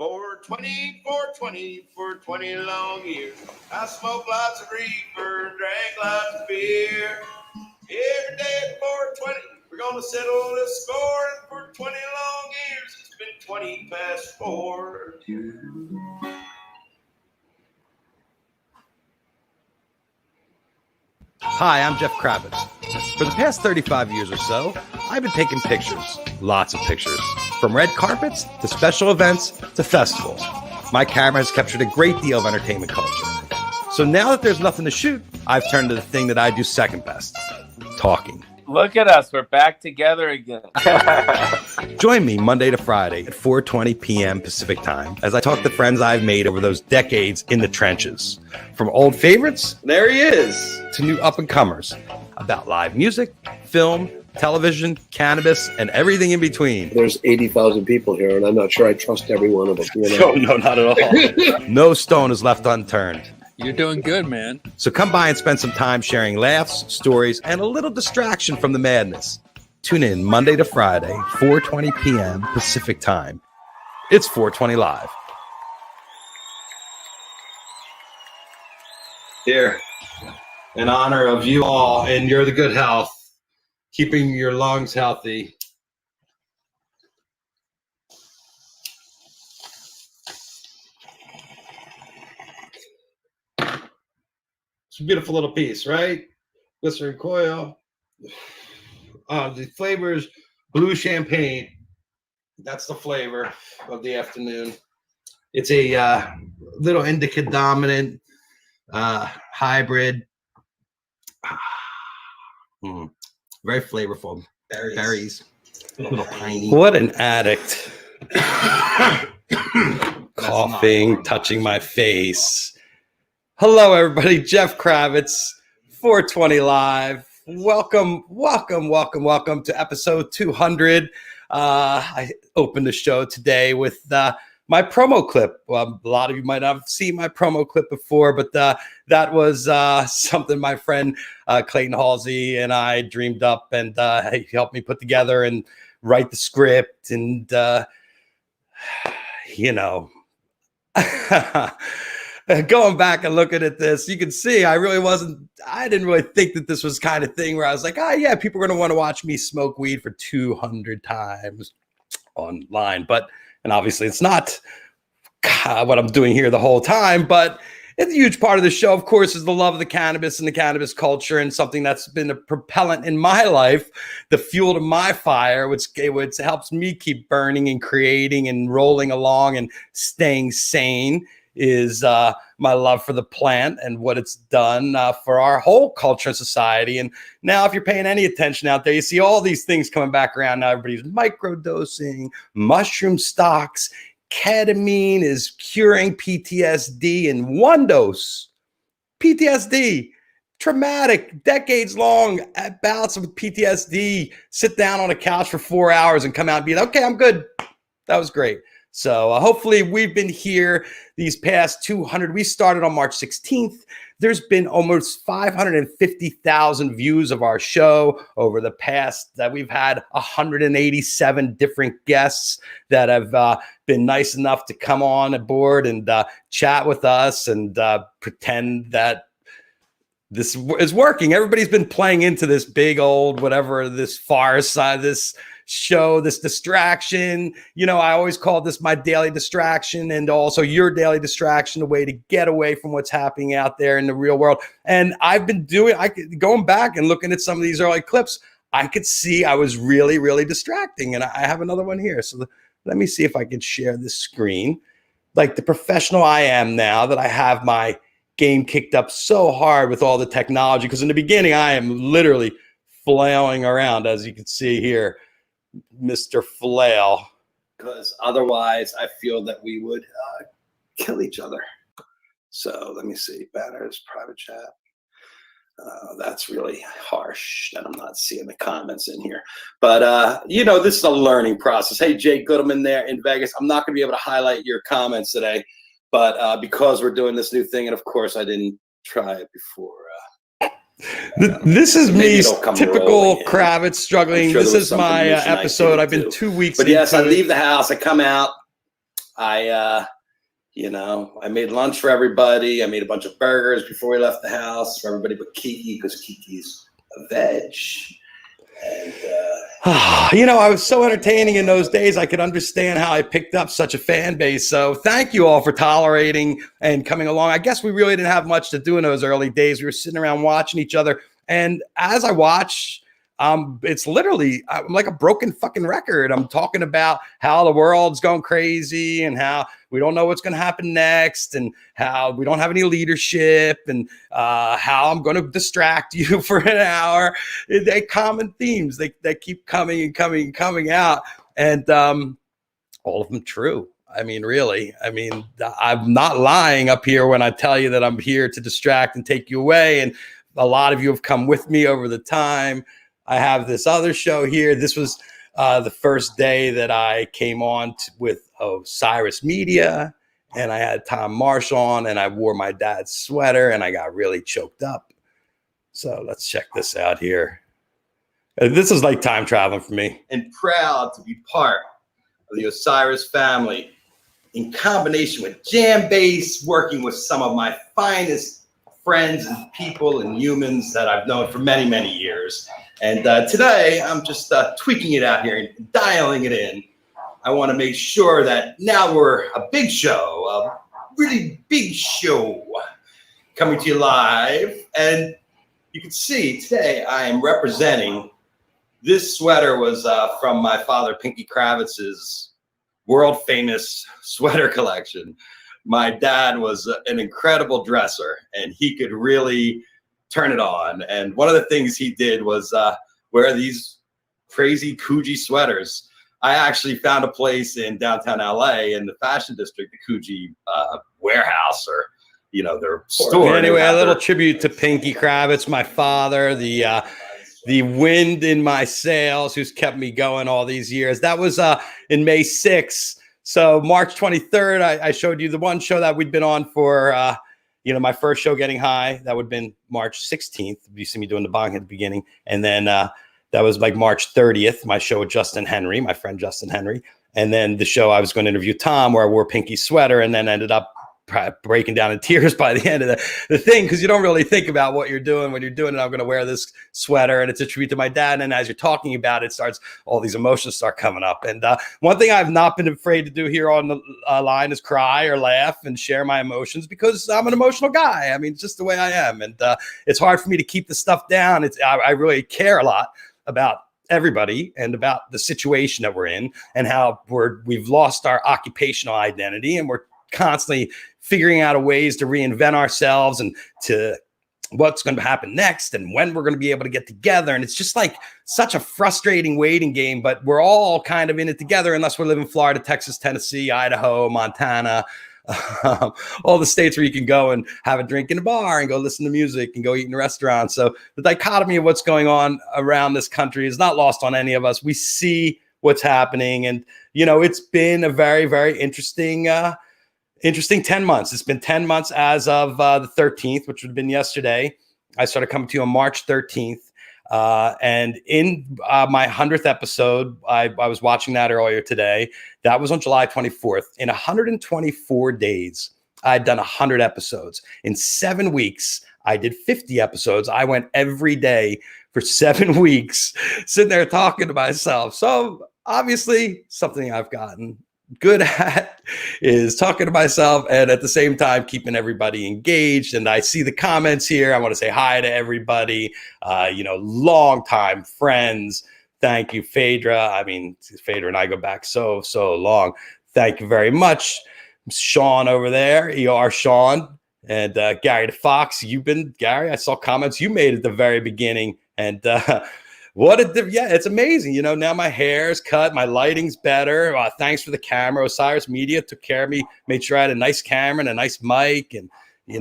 420, 420, for 20 long years. I smoked lots of reefer, drank lots of beer. Every day at 420, we're gonna settle this score. And for 20 long years, it's been 20 past 4. Hi, I'm Jeff Kravitz. For the past 35 years or so, I've been taking pictures, lots of pictures, from red carpets to special events to festivals. My camera has captured a great deal of entertainment culture. So now that there's nothing to shoot, I've turned to the thing that I do second best, talking. Look at us, we're back together again. Join me Monday to Friday at 4:20 p.m. Pacific Time as I talk to friends I've made over those decades in the trenches. From old favorites, there he is, to new up-and-comers about live music, film, television, cannabis, and everything in between. There's 80,000 people here, and I'm not sure I trust every one of them. You know? No, not at all. No stone is left unturned. You're doing good, man. So come by and spend some time sharing laughs, stories, and a little distraction from the madness. Tune in Monday to Friday, 4:20 p.m. Pacific Time. It's 420 Live. Here, in honor of you all and your good health, keeping your lungs healthy. It's a beautiful little piece, right? Glycerin coil. The flavors, blue champagne. That's the flavor of the afternoon. It's a little indica dominant hybrid. Very flavorful. Berries. A little piney. What an addict. Coughing, touching my face. Hello, everybody. Jeff Kravitz, 420 Live. Welcome to episode 200. I opened the show today with my promo clip. Well, a lot of you might not have seen my promo clip before, but that was something my friend Clayton Halsey and I dreamed up, and he helped me put together and write the script. And, going back and looking at this, you can see I didn't really think that this was kind of thing where I was like, oh yeah, people are going to want to watch me smoke weed for 200 times online. And obviously it's not what I'm doing here the whole time, but it's a huge part of the show, of course, is the love of the cannabis and the cannabis culture, and something that's been a propellant in my life, the fuel to my fire, which helps me keep burning and creating and rolling along and staying sane, is my love for the plant and what it's done for our whole culture and society. And now if you're paying any attention out there, you see all these things coming back around. Now everybody's microdosing, mushroom stocks, ketamine is curing PTSD in one dose. PTSD, traumatic, decades-long bouts of PTSD. Sit down on a couch for 4 hours and come out and be like, okay, I'm good. That was great. So hopefully we've been here these past 200. We started on March 16th. There's been almost 550,000 views of our show over the past. That we've had 187 different guests that have been nice enough to come on aboard and chat with us and pretend that this is working. Everybody's been playing into this big old whatever, this far side, this show, this distraction. I always call this my daily distraction, and also your daily distraction, a way to get away from what's happening out there in the real world. And I've been going back and looking at some of these early clips, I could see I was really, really distracting. And I have another one here. So let me see if I can share this screen. Like the professional I am now that I have my game kicked up so hard with all the technology, because in the beginning I am literally flailing around, as you can see here, Mr. Flail, because otherwise I feel that we would kill each other. So let me see, banners, private chat. That's really harsh that I'm not seeing the comments in here. But, this is a learning process. Hey, Jay Goodman there in Vegas. I'm not going to be able to highlight your comments today, but because we're doing this new thing, and of course I didn't try it before. This is me, typical Kravitz struggling. This is my episode. I've been 2 weeks. But yes, I leave the house. I come out. I made lunch for everybody. I made a bunch of burgers before we left the house for everybody but Kiki, because Kiki's a veg. And I was so entertaining in those days. I could understand how I picked up such a fan base. So thank you all for tolerating and coming along. I guess we really didn't have much to do in those early days. We were sitting around watching each other. And as I watch, it's literally, I'm like a broken fucking record. I'm talking about how the world's going crazy and how we don't know what's going to happen next and how we don't have any leadership and how I'm going to distract you for an hour. They common themes. They keep coming and coming and coming out. And all of them true. I mean, really, I'm not lying up here when I tell you that I'm here to distract and take you away. And a lot of you have come with me over the time. I have this other show here. This was the first day that I came on with Osiris Media, and I had Tom Marsh on, and I wore my dad's sweater, and I got really choked up. So let's check this out here. This is like time traveling for me. And proud to be part of the Osiris family in combination with Jam Bass, working with some of my finest friends and people and humans that I've known for many, many years. And today I'm just tweaking it out here and dialing it in. I want to make sure that now we're a big show, a really big show coming to you live. And you can see today I am representing, this sweater was from my father, Pinky Kravitz's world famous sweater collection. My dad was an incredible dresser, and he could really turn it on. And one of the things he did was wear these crazy Coogee sweaters. I actually found a place in downtown LA in the fashion district, the Coogee warehouse, or their store. Anyway, a little tribute to Pinky Kravitz, my father, the wind in my sails, who's kept me going all these years. That was in May 6th. So March 23rd, I showed you the one show that we'd been on for, my first show, Getting High. That would have been March 16th. You see me doing the bong at the beginning. And then that was like March 30th, my show with Justin Henry, my friend Justin Henry. And then the show I was going to interview Tom, where I wore Pinky's sweater, and then ended up breaking down in tears by the end of the thing, because you don't really think about what you're doing when you're doing it. I'm going to wear this sweater, and it's a tribute to my dad. And as you're talking about it, all these emotions start coming up. And one thing I've not been afraid to do here on the line is cry or laugh and share my emotions, because I'm an emotional guy. I mean, it's just the way I am. And it's hard for me to keep the stuff down. I really care a lot about everybody and about the situation that we're in, and how we've lost our occupational identity, and we're constantly figuring out ways to reinvent ourselves and to what's going to happen next and when we're going to be able to get together. And it's just like such a frustrating waiting game, but we're all kind of in it together, unless we live in Florida, Texas, Tennessee, Idaho, Montana, all the states where you can go and have a drink in a bar and go listen to music and go eat in a restaurant. So the dichotomy of what's going on around this country is not lost on any of us. We see what's happening. And, it's been a very, very interesting 10 months. It's been 10 months as of the 13th, which would have been yesterday. I started coming to you on March 13th. And in my 100th episode, I was watching that earlier today. That was on July 24th. In 124 days, I'd done 100 episodes. In 7 weeks, I did 50 episodes. I went every day for 7 weeks, sitting there talking to myself. So obviously, something I've gotten good at is talking to myself, and at the same time keeping everybody engaged. And I see the comments here. I want to say hi to everybody, longtime friends. Thank you, Phaedra. I mean, Phaedra and I go back so long. Thank you very much. Sean over there, ER Sean, and Gary the Fox. Gary, I saw comments you made at the very beginning, and it's amazing. Now my hair is cut, my lighting's better. Thanks for the camera. Osiris Media took care of me, made sure I had a nice camera and a nice mic. And,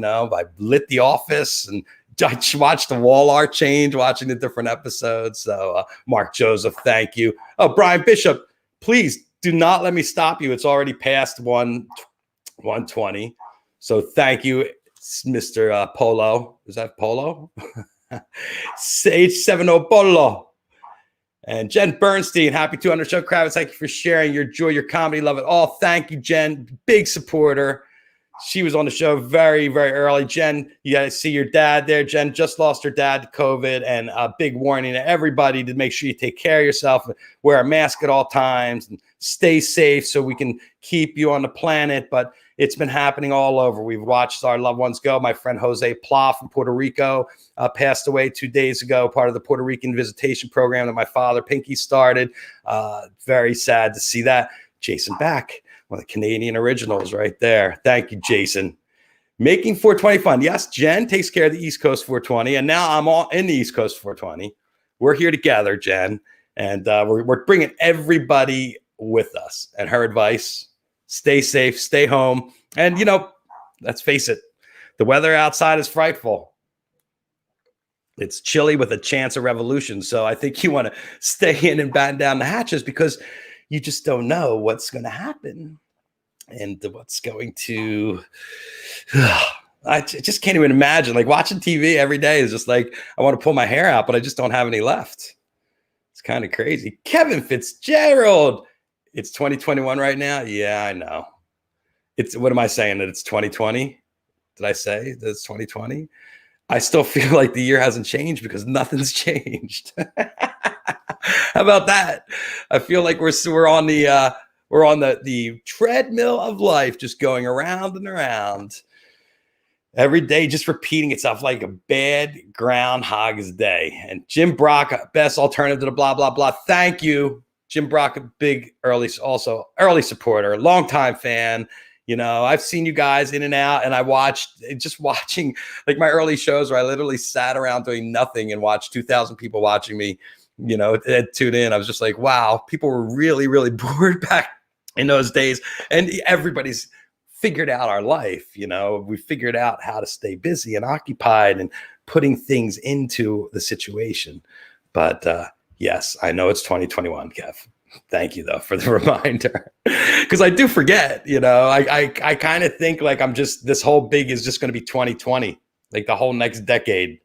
I lit the office, and I watched the wall art change, watching the different episodes. So Mark Joseph, thank you. Oh, Brian Bishop, please do not let me stop you. It's already past 1:20. So thank you, Mr. Polo. Is that Polo? H70 Polo. And Jen Bernstein, happy 200 show. Kravitz, thank you for sharing your joy, your comedy. Love it all. Thank you, Jen. Big supporter. She was on the show very, very early. Jen, you got to see your dad there. Jen just lost her dad to COVID, and a big warning to everybody to make sure you take care of yourself, wear a mask at all times, and stay safe so we can keep you on the planet. But it's been happening all over. We've watched our loved ones go. My friend Jose Pla from Puerto Rico passed away 2 days ago, part of the Puerto Rican visitation program that my father, Pinky, started. Very sad to see that. Jason Back, one of the Canadian originals right there. Thank you, Jason. Making 420 fun. Yes, Jen takes care of the East Coast 420, and now I'm all in the East Coast 420. We're here together, Jen, and we're bringing everybody with us. And her advice, stay safe, stay home. And, let's face it, the weather outside is frightful. It's chilly with a chance of revolution. So I think you want to stay in and batten down the hatches because you just don't know what's going to happen and what's going to. I just can't even imagine. Like watching TV every day is just like, I want to pull my hair out, but I just don't have any left. It's kind of crazy. Kevin Fitzgerald. It's 2021 right now. Yeah, I know. What am I saying? That it's 2020? Did I say that it's 2020? I still feel like the year hasn't changed because nothing's changed. How about that? I feel like we're on the treadmill of life, just going around and around every day, just repeating itself like a bad Groundhog's Day. And Jim Brock, best alternative to the blah blah blah. Thank you, Jim Brock, a big early supporter, longtime fan. I've seen you guys in and out, and I watching like my early shows where I literally sat around doing nothing and watched 2,000 people watching me. Tune in. I was just like, wow, people were really, really bored back in those days. And everybody's figured out our life. We figured out how to stay busy and occupied and putting things into the situation. But yes, I know it's 2021, Kev. Thank you, though, for the reminder. Because I do forget, I kind of think like this whole big is just going to be 2020. Like the whole next decade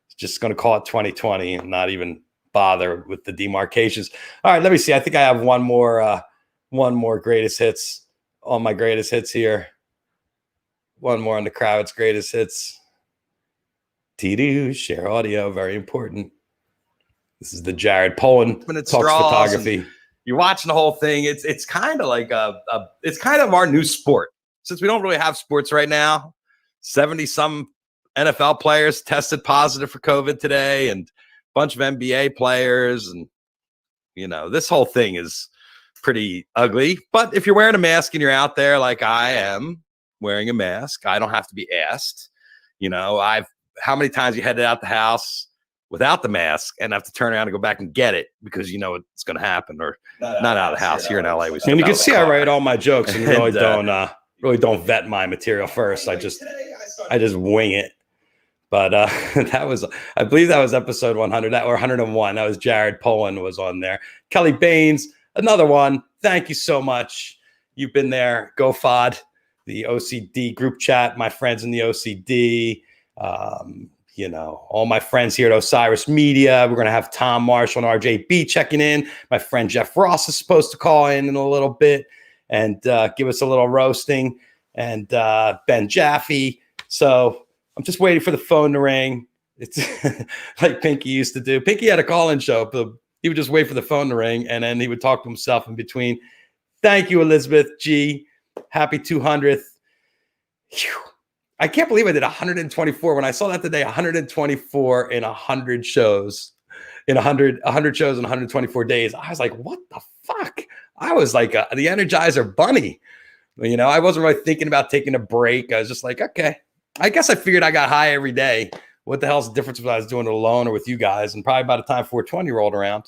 is just going to call it 2020 and not even bother with the demarcations. All right, let me see. I think I have one more greatest hits on my greatest hits here. One more on the Kravitz greatest hits. Share audio, very important. This is the Jared Poland talks photography. You're watching the whole thing. It's kind of like it's kind of our new sport. Since we don't really have sports right now, 70-some NFL players tested positive for COVID today, and bunch of NBA players, and this whole thing is pretty ugly. But if you're wearing a mask and you're out there like I am wearing a mask, I don't have to be asked. How many times you headed out the house without the mask and have to turn around and go back and get it because it's going to happen, or not out of the house here in LA. And you can see I write all my jokes and really don't vet my material first. I just wing it. But I believe that was episode 100 or 101. That was Jared Poland was on there. Kelly Baines, another one. Thank you so much. You've been there. Go FOD, the OCD group chat, my friends in the OCD, all my friends here at Osiris Media. We're going to have Tom Marshall and RJB checking in. My friend Jeff Ross is supposed to call in a little bit and give us a little roasting, and Ben Jaffe. So I'm just waiting for the phone to ring. It's like Pinky used to do. Pinky had a call-in show, but he would just wait for the phone to ring, and then he would talk to himself in between. Thank you, Elizabeth G. Happy 200th. Whew. I can't believe I did 124. When I saw that today, 124 in 100 shows. In 100 shows in 124 days. I was like, what the fuck? I was like the Energizer Bunny. I wasn't really thinking about taking a break. I was just like, okay. I guess I figured I got high every day. What the hell's the difference if I was doing it alone or with you guys? And probably by the time 420 rolled around.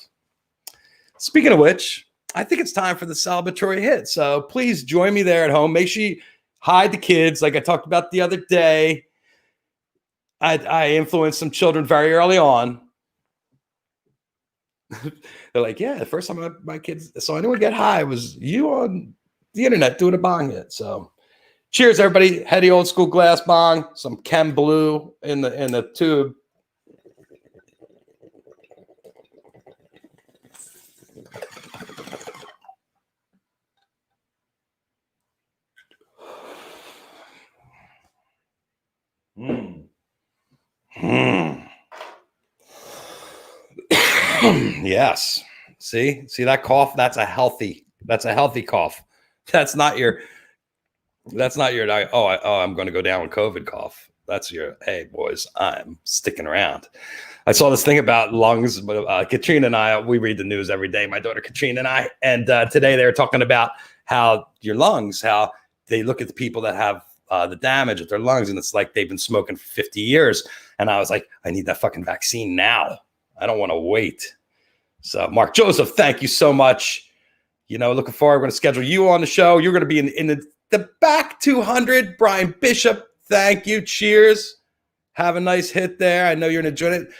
Speaking of which, I think it's time for the celebratory hit. So please join me there at home. Make sure you hide the kids like I talked about the other day. I influenced some children very early on. They're like, yeah, the first time my kids saw anyone get high was you on the internet doing a bong hit. So cheers, everybody. Heady old school glass bong, some Chem Blue in the tube. Yes. See that cough? That's a healthy cough. That's not your I'm going to go down with COVID cough. That's your, hey boys, I'm sticking around. I saw this thing about lungs. Katrina and I, we read the news every day. My daughter Katrina and I, and today they were talking about how your lungs, how they look at the people that have the damage at their lungs, and it's like they've been smoking for 50 years. And I was like, I need that fucking vaccine now. I don't want to wait. So Mark Joseph, thank you so much. Looking forward. We're going to schedule you on the show. You're going to be in the back 200. Brian Bishop, thank you. Cheers. Have a nice hit there. I know you're enjoying it.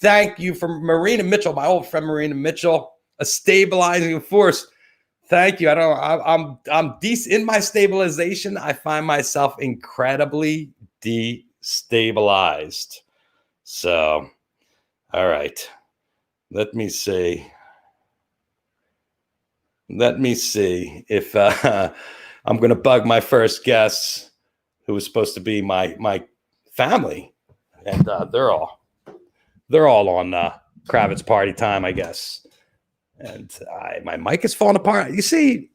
Thank you for Marina Mitchell, my old friend Marina Mitchell, a stabilizing force. Thank you. I'm decent in my stabilization. I find myself incredibly destabilized. So, all right. Let me see if I'm going to bug my first guest, who was supposed to be my family, and they're all on Kravitz party time, I guess. And my mic is falling apart. You see,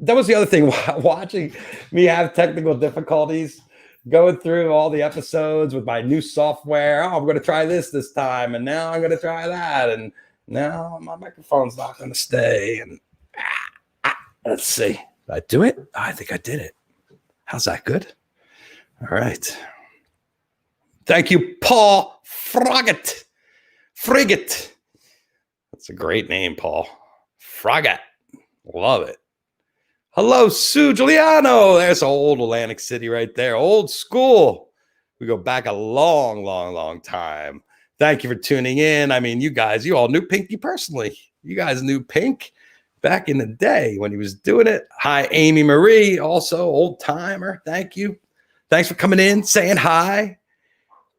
that was the other thing. Watching me have technical difficulties, going through all the episodes with my new software. Oh, I'm going to try this time, and now I'm going to try that, and now my microphone's not going to stay. And let's see. Did I do it? Oh, I think I did it. How's that? Good? All right. Thank you, Paul Frigate. That's a great name, Paul. Frigate. Love it. Hello, Sue Giuliano. There's old Atlantic City right there. Old school. We go back a long time. Thank you for tuning in. I mean, you all knew Pinky personally. You guys knew Pink back in the day when he was doing it. Hi, Amy Marie, also old timer. Thank you. Thanks for coming in, saying hi,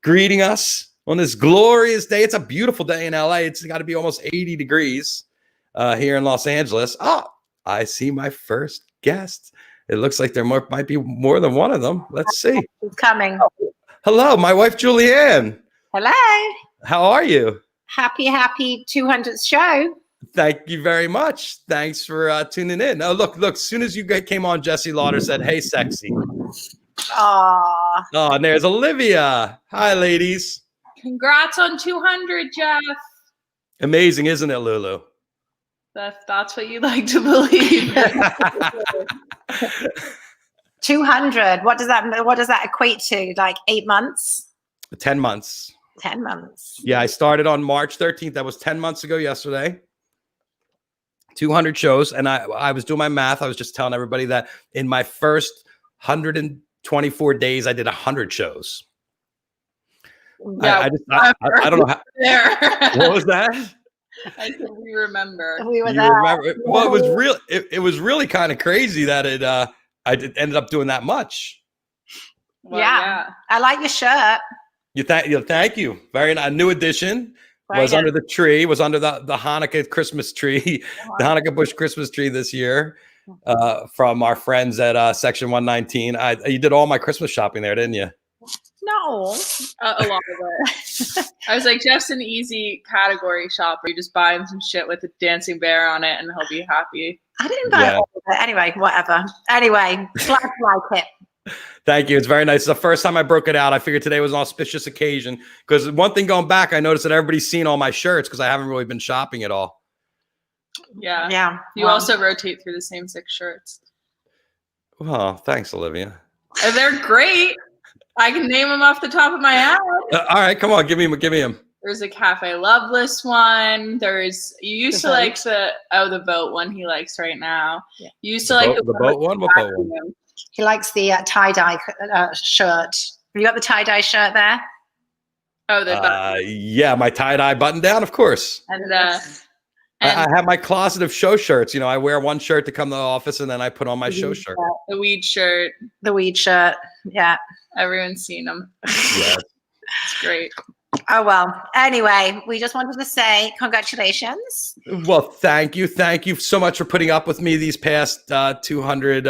greeting us on this glorious day. It's a beautiful day in LA. It's got to be almost 80 degrees here in Los Angeles. Oh, I see my first guest. It looks like there might be more than one of them. Let's see. Who's coming? Hello, my wife, Julianne. Hello. How are you? Happy 200th show. Thank you very much. Thanks for tuning in. Oh, look. As soon as you came on, Jesse Lauder said, hey, sexy. Aww. Oh, and there's Olivia. Hi, ladies. Congrats on 200, Jeff. Amazing, isn't it, Lulu? That's what you like to believe. 200. What does that equate to? Like 8 months? 10 months. 10 months. Yeah, I started on March 13th. That was 10 months ago yesterday. 200 shows. And I was doing my math. I was just telling everybody that in my first 124 days, I did 100 shows. Yeah, I don't know how. There. What was that? I said we remember. We were You there. remember? Well, it was real. It was really kind of crazy that ended up doing that much. Well, yeah. I like your shirt. Thank you. Very nice. New edition. Was under the tree. Was under the Hanukkah Christmas tree, the Hanukkah Bush Christmas tree this year, from our friends at Section 119. You did all my Christmas shopping there, didn't you? No. A lot of it. I was like, Jeff's an easy category shopper. You just buy him some shit with a dancing bear on it, and he'll be happy. I didn't buy all of it. Anyway, whatever. Anyway, glad you like it. Thank you. It's very nice. It's the first time I broke it out. I figured today was an auspicious occasion because one thing going back, I noticed that everybody's seen all my shirts because I haven't really been shopping at all. Yeah. Yeah. You also rotate through the same 6 shirts. Well, thanks, Olivia. They're great. I can name them off the top of my head. All right, come on, give me them. There's a Cafe Loveless one. You used to like the boat one he likes right now. Yeah. You used to like the boat one. What boat one? He likes the tie-dye shirt. You got the tie-dye shirt there? Oh, the yeah, my tie-dye button down, of course. And I have my closet of show shirts. I wear one shirt to come to the office, and then I put on my show shirt. The weed shirt. The weed shirt. Yeah. Everyone's seen them. Yeah. It's great. Oh, well. Anyway, we just wanted to say congratulations. Well, thank you. Thank you so much for putting up with me these past 200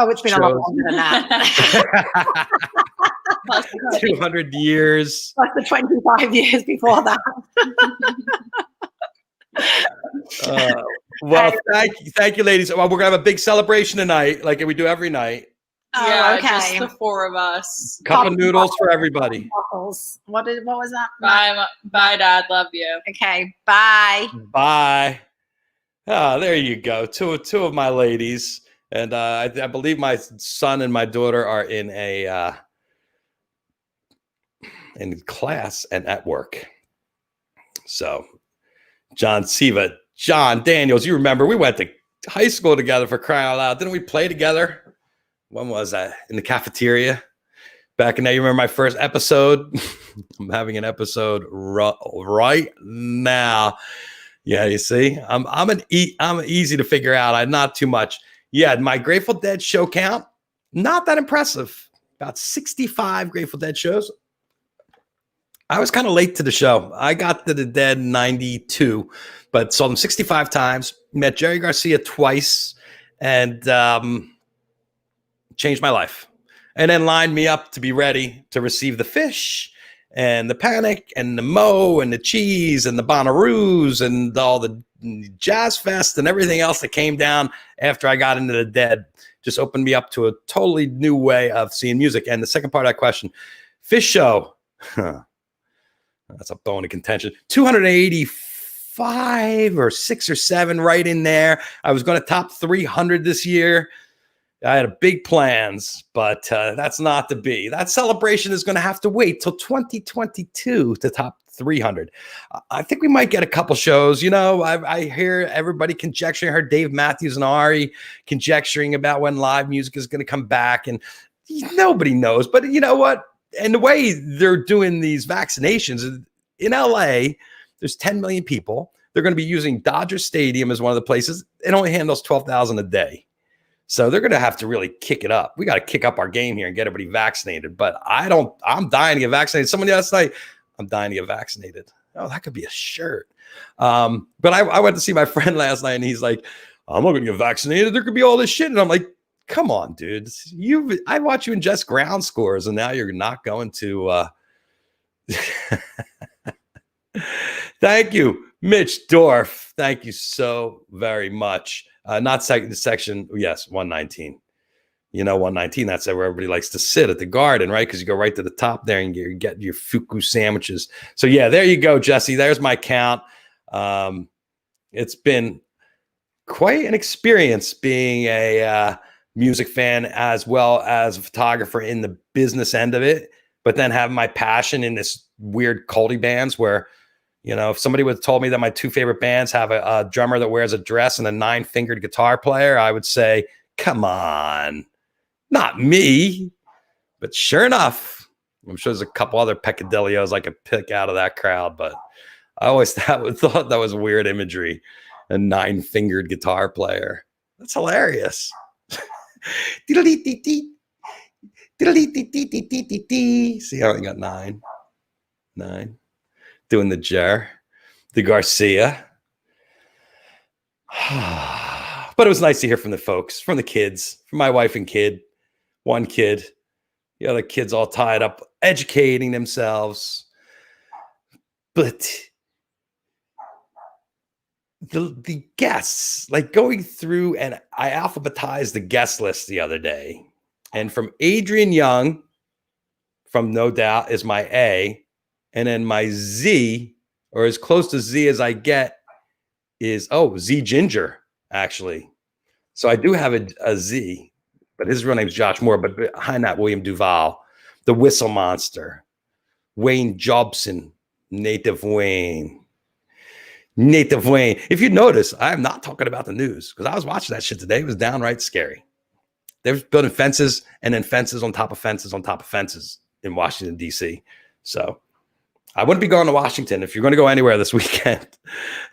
it's been shows. A lot longer than that. Plus 200 years. Plus the 25 years before that. Well, thank you, ladies. Well, we're gonna have a big celebration tonight, like we do every night. Oh, yeah, okay. just the four of us. Cup of noodles for everybody. Waffles. What was that? Bye, Dad. Love you. Okay, bye. Bye. Ah, there you go. Two of my ladies, and I believe my son and my daughter are in class and at work. So, John Siva, John Daniels, you remember we went to high school together, for crying out loud. Didn't we play together? When was that? In the cafeteria? Back in there, you remember my first episode? I'm having an episode right now. Yeah, you see, I'm easy to figure out. I'm not too much. Yeah, my Grateful Dead show count, not that impressive. About 65 Grateful Dead shows. I was kind of late to the show. I got to the Dead in 92, but saw them 65 times. Met Jerry Garcia twice, and changed my life. And then lined me up to be ready to receive the Fish and the Panic and the Mo and the Cheese and the Bonnaroos and all the Jazz Fest and everything else that came down after I got into the Dead. Just opened me up to a totally new way of seeing music. And the second part of that question, Fish show. That's a bone of contention. 285 or 6 or 7 right in there. I was going to top 300 this year. I had big plans, but that's not to be. That celebration is going to have to wait till 2022 to top 300. I think we might get a couple shows. You know, I hear everybody conjecturing. I heard Dave Matthews and Ari conjecturing about when live music is going to come back, and nobody knows. But you know what? And the way they're doing these vaccinations in LA, there's 10 million people. They're going to be using Dodger Stadium as one of the places. It only handles 12,000 a day. So they're going to have to really kick it up. We got to kick up our game here and get everybody vaccinated. But I'm dying to get vaccinated. Somebody else like, I'm dying to get vaccinated. Oh, that could be a shirt. But I went to see my friend last night and he's like, I'm not going to get vaccinated. There could be all this shit. And I'm like, come on, dude. I watch you ingest ground scores and now you're not going to. Thank you, Mitch Dorff. Thank you so very much. Not section, yes, 119. You know, 119, that's where everybody likes to sit at the garden, right? Because you go right to the top there and you get your fuku sandwiches. So, yeah, there you go, Jesse. There's my count. It's been quite an experience being a music fan as well as a photographer in the business end of it, but then have my passion in this weird culty bands where, you know, if somebody would have told me that my 2 favorite bands have a drummer that wears a dress and a 9-fingered guitar player, I would say, come on, not me. But sure enough, I'm sure there's a couple other peccadillos I could pick out of that crowd, but I always thought that was weird imagery, a 9-fingered guitar player. That's hilarious. See how I got 9. Doing the jar, the Garcia. But it was nice to hear from the folks, from the kids, from my wife and kid, one kid, the other kids all tied up, educating themselves. But the guests, like going through, and I alphabetized the guest list the other day. And from Adrian Young, from No Doubt, is my A. And then my Z, or as close to Z as I get, is, Z Ginger, actually. So I do have a Z, but his real name is Josh Moore, but behind that, William Duval, the Whistle Monster, Wayne Jobson, Native Wayne. If you notice, I'm not talking about the news because I was watching that shit today. It was downright scary. They were building fences and then fences on top of fences on top of fences in Washington, D.C. So I wouldn't be going to Washington. If you're going to go anywhere this weekend,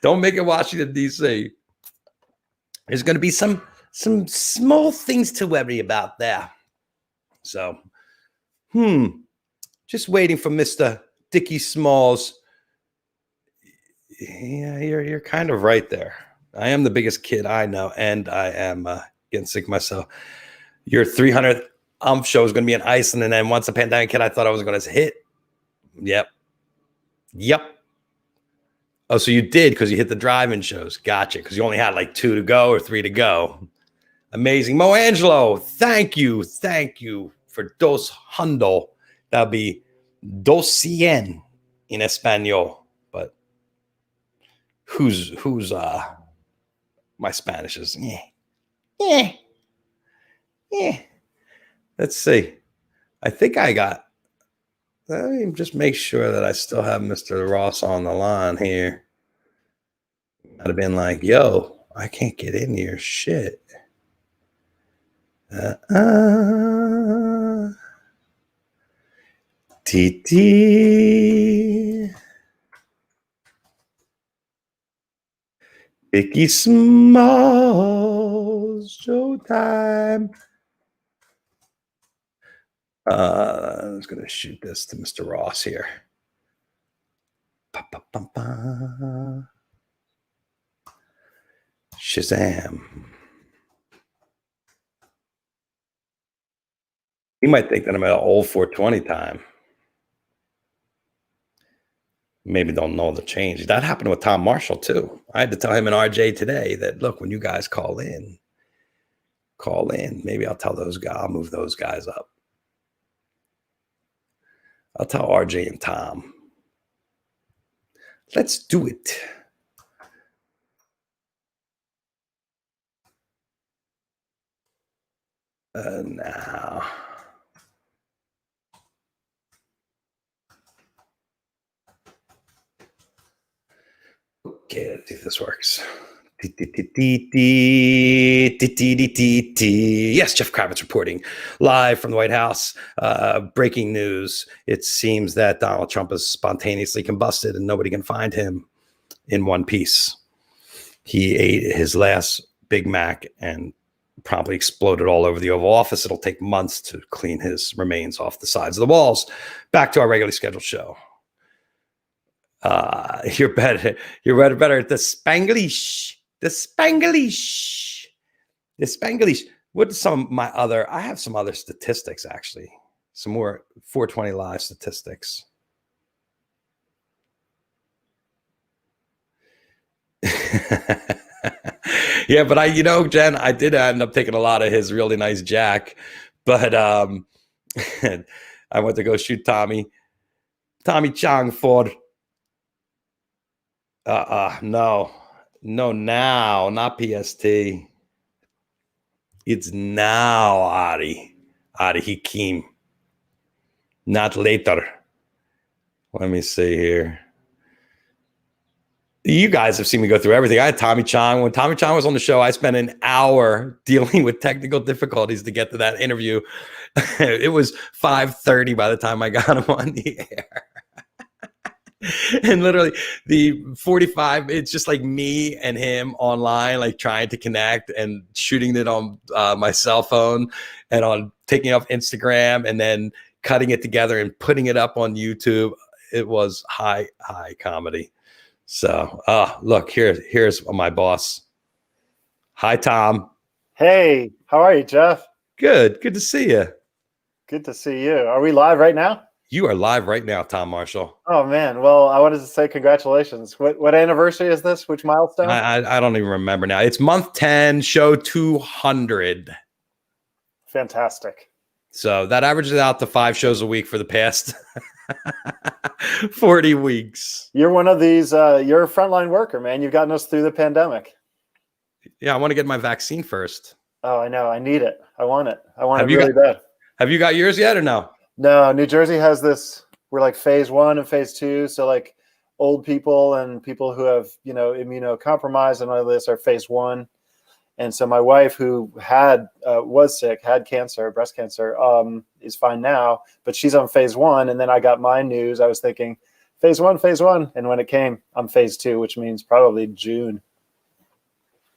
don't make it Washington, D.C. There's going to be some small things to worry about there. So, just waiting for Mr. Dickie Smalls. Yeah, you're kind of right there. I am the biggest kid I know, and I am getting sick myself. Your 300th show was going to be in Iceland. And then once the pandemic hit, I thought I was going to hit. Yep. Oh, so you did because you hit the drive-in shows. Gotcha. Because you only had like 2 to go or 3 to go. Amazing. Mo Angelo, thank you. Thank you for dos hundo. That'll be dos cien in Espanol. But who's my Spanish is yeah. Let's see. I think I got. Let me just make sure that I still have Mr. Ross on the line here. I'd have been like, yo, I can't get in here. Shit. TT. Icky Smalls. Showtime. I was going to shoot this to Mr. Ross here. Shazam. He might think that I'm at an old 420 time. Maybe don't know the change. That happened with Tom Marshall, too. I had to tell him and RJ today that, look, when you guys call in. Maybe I'll tell those guys. I'll move those guys up. I'll tell RJ and Tom. Let's do it. Now. Okay, let's see if this works. Yes, Jeff Kravitz reporting live from the White House. Breaking news. It seems that Donald Trump is spontaneously combusted and nobody can find him in one piece. He ate his last Big Mac and promptly exploded all over the Oval Office. It'll take months to clean his remains off the sides of the walls. Back to our regularly scheduled show. You're better at the Spanglish. The Spanglish. What some of my other? I have some other statistics actually. Some more 420 live statistics. Yeah, but Jen, I did end up taking a lot of his really nice Jack, but I went to go shoot Tommy Chong for. No, now, not PST. It's now, Ari Hakim. Not later. Let me see here. You guys have seen me go through everything. I had Tommy Chong. When Tommy Chong was on the show, I spent an hour dealing with technical difficulties to get to that interview. It was 5:30 by the time I got him on the air. And literally the 45, it's just like me and him online, like trying to connect and shooting it on my cell phone and on taking off Instagram and then cutting it together and putting it up on YouTube. It was high comedy. So, look, here's my boss. Hi, Tom. Hey, how are you, Jeff? Good to see you. Good to see you. Are we live right now? You are live right now, Tom Marshall. Oh man, well, I wanted to say congratulations. What anniversary is this? Which milestone? I don't even remember now. It's month 10, show 200. Fantastic. So that averages out to 5 shows a week for the past 40 weeks. You're one of these. You're a frontline worker, man. You've gotten us through the pandemic. Yeah, I want to get my vaccine first. Oh, I know. I need it. I want it. I want it really bad. Have you got yours yet or no? No, New Jersey has this. We're like phase 1 and phase 2. So like old people and people who have, immunocompromised and all this are phase 1. And so my wife, who was sick, had cancer, breast cancer, is fine now, but she's on phase 1. And then I got my news. I was thinking phase 1. And when it came, I'm phase 2, which means probably June.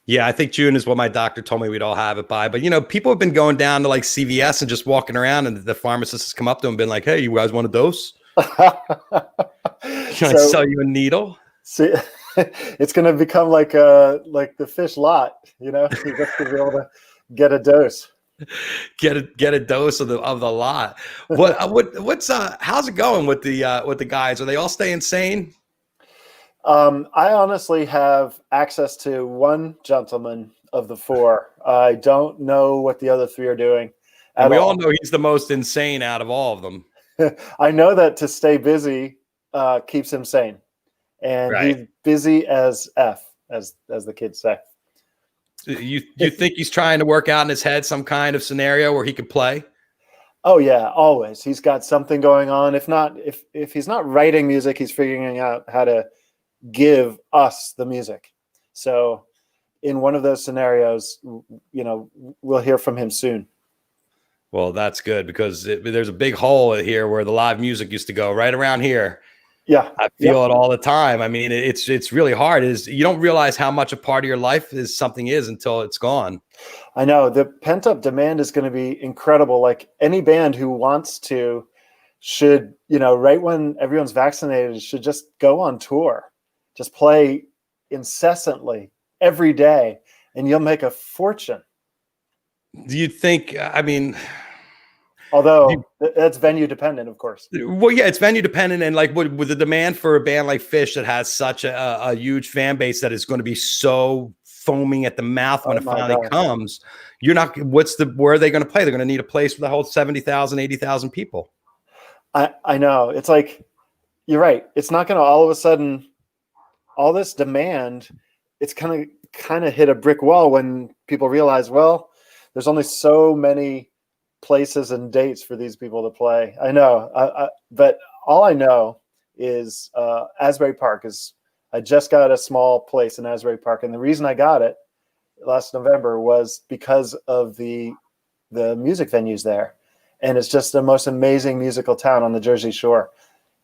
Yeah, I think June is what my doctor told me we'd all have it by. But, people have been going down to like CVS and just walking around, and the pharmacist has come up to them and been like, hey, you guys want a dose? Can I sell you a needle? See, it's going to become like the fish lot, you just to be able to get a dose. get a dose of the lot. How's it going with the guys? Are they all staying sane? I honestly have access to one gentleman of the four. I don't know what the other three are doing. And we all know he's the most insane out of all of them. I know that to stay busy keeps him sane, and Right. he's busy as F, as the kids say. You think he's trying to work out in his head some kind of scenario where he could play? Oh yeah, always. He's got something going on. If he's not writing music, he's figuring out how to give us the music. So in one of those scenarios, we'll hear from him soon. Well, that's good, because there's a big hole here where the live music used to go, right around here. Yeah, I feel it all the time. I mean, it's really hard. You don't realize how much a part of your life something is until it's gone. I know the pent up demand is going to be incredible. Like any band who wants to should, right when everyone's vaccinated, should just go on tour, just play incessantly every day, and you'll make a fortune. Do you think, I mean, although that's venue dependent, of course. Well, yeah, it's venue dependent. And like with the demand for a band like Fish that has such a huge fan base that is going to be so foaming at the mouth when it finally comes, where are they going to play? They're going to need a place for the whole 70,000, 80,000 people. I know. It's like, you're right. It's not going to all of a sudden, all this demand, it's kind of hit a brick wall when people realize, well, there's only so many places and dates for these people to play. I know, but all I know is Asbury Park I just got a small place in Asbury Park, and the reason I got it last November was because of the music venues there, and it's just the most amazing musical town on the Jersey Shore,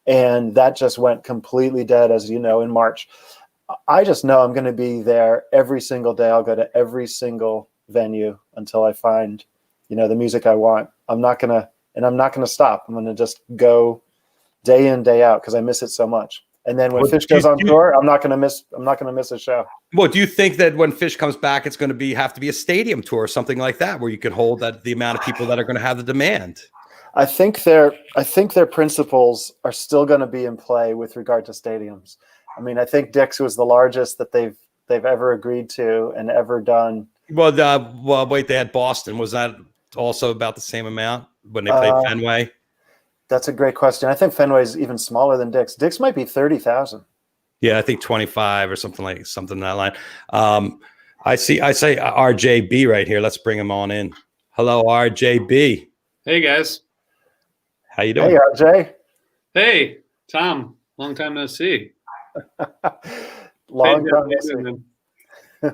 and that just went completely dead, as you know, in March. I just know I'm going to be there every single day. I'll go to every single venue until I find the music I want. I'm not going to stop. I'm going to just go day in, day out, because I miss it so much. And then when Fish goes on tour, I'm not going to miss a show. Well, do you think that when Fish comes back, it's going to have to be a stadium tour or something like that, where you could hold the amount of people that are going to have the demand? I think their principles are still going to be in play with regard to stadiums. I mean, I think Dick's was the largest that they've ever agreed to and ever done. Well, wait, they had Boston. Was that also about the same amount when they played Fenway? That's a great question. I think Fenway is even smaller than Dick's. Dick's might be 30,000. Yeah, I think 25 or something in that line. I say RJB right here. Let's bring him on in. Hello, RJB. Hey guys. How you doing? Hey, RJ. Hey, Tom. Long time no see. Long time no see.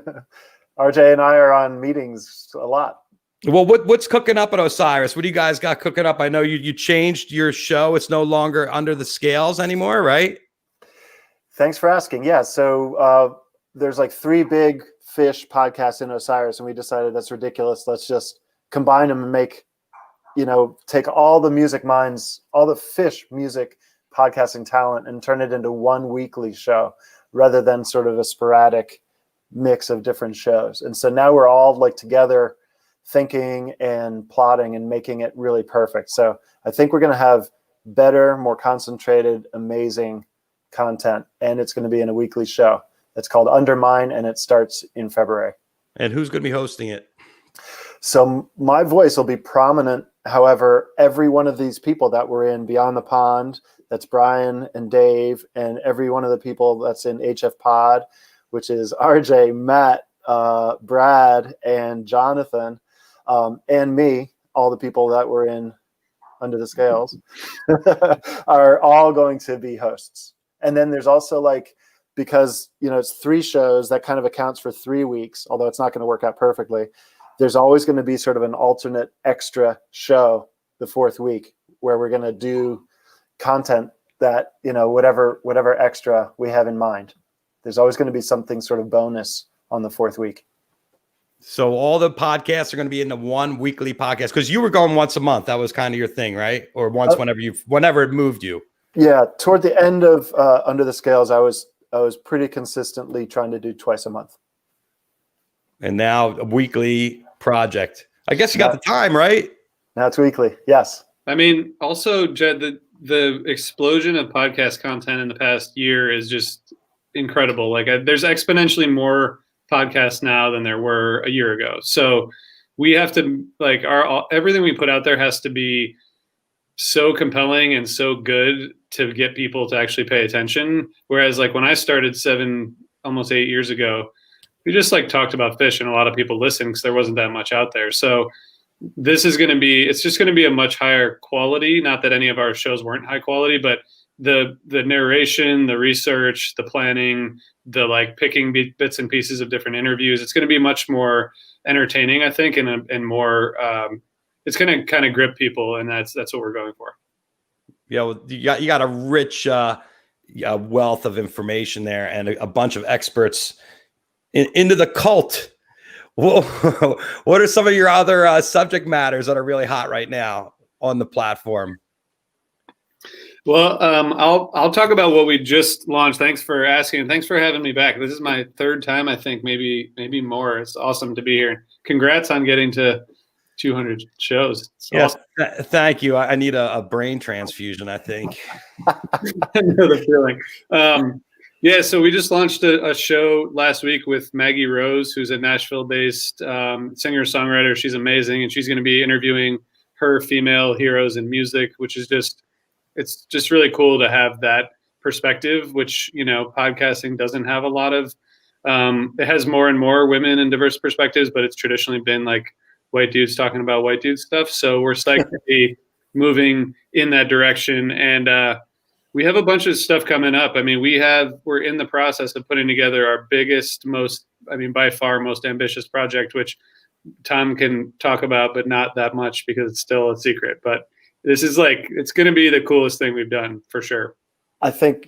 RJ and I are on meetings a lot. Well, what's cooking up at Osiris? What do you guys got cooking up? I know you changed your show. It's no longer Under the Scales anymore, right? Thanks for asking. Yeah, so there's like 3 big Fish podcasts in Osiris, and we decided that's ridiculous. Let's just combine them and make, take all the music minds, all the Fish music podcasting talent, and turn it into one weekly show rather than sort of a sporadic mix of different shows. And so now we're all like together thinking and plotting and making it really perfect. So I think we're going to have better, more concentrated, amazing content, and it's going to be in a weekly show. It's called Undermine, and it starts in February. And who's going to be hosting it? So my voice will be prominent. However, every one of these people that were in Beyond the Pond, that's Brian and Dave, and every one of the people that's in HF Pod, which is RJ, Matt, Brad, and Jonathan, and me, all the people that were in Under the Scales, are all going to be hosts. And then there's also because it's 3 shows, that kind of accounts for 3 weeks, although it's not going to work out perfectly. There's always going to be sort of an alternate extra show the 4th week where we're going to do content that, whatever extra we have in mind. There's always going to be something sort of bonus on the 4th week. So all the podcasts are going to be in the one weekly podcast, because you were going once a month. That was kind of your thing, right? Or once whenever it moved you. Yeah. Toward the end of Under the Scales, I was pretty consistently trying to do twice a month. And now a weekly project. I guess you got the time, right? Now it's weekly. Yes. I mean, also, Jed, the explosion of podcast content in the past year is just incredible. Like, there's exponentially more podcasts now than there were a year ago. So we have to, like, everything we put out there has to be so compelling and so good to get people to actually pay attention. Whereas, like, when I started almost 8 years ago, we just like talked about fish, and a lot of people listened because there wasn't that much out there. So this is going to be, it's just going to be a much higher quality. Not that any of our shows weren't high quality, but the narration, the research, the planning, the like picking bits and pieces of different interviews, it's going to be much more entertaining, I think, and more, it's going to kind of grip people. And that's what we're going for. Yeah. Well, you got a rich wealth of information there and a bunch of experts into the cult. Whoa. What are some of your other subject matters that are really hot right now on the platform? Well, I'll talk about what we just launched. Thanks for asking. Thanks for having me back. This is my third time, I think, maybe more. It's awesome to be here. Congrats on getting to 200 shows. Yes, awesome. Thank you. I need a brain transfusion, I think. I know the feeling. Yeah, so we just launched a show last week with Maggie Rose, who's a Nashville-based singer-songwriter. She's amazing, and she's going to be interviewing her female heroes in music, which is it's just really cool to have that perspective, which, you know, podcasting doesn't have a lot of. It has more and more women and diverse perspectives, but it's traditionally been like white dudes talking about white dude stuff. So we're psyched to be moving in that direction, and we have a bunch of stuff coming up. I mean, we're in the process of putting together our biggest, by far most ambitious project, which Tom can talk about, but not that much because it's still a secret. But this is it's going to be the coolest thing we've done for sure. I think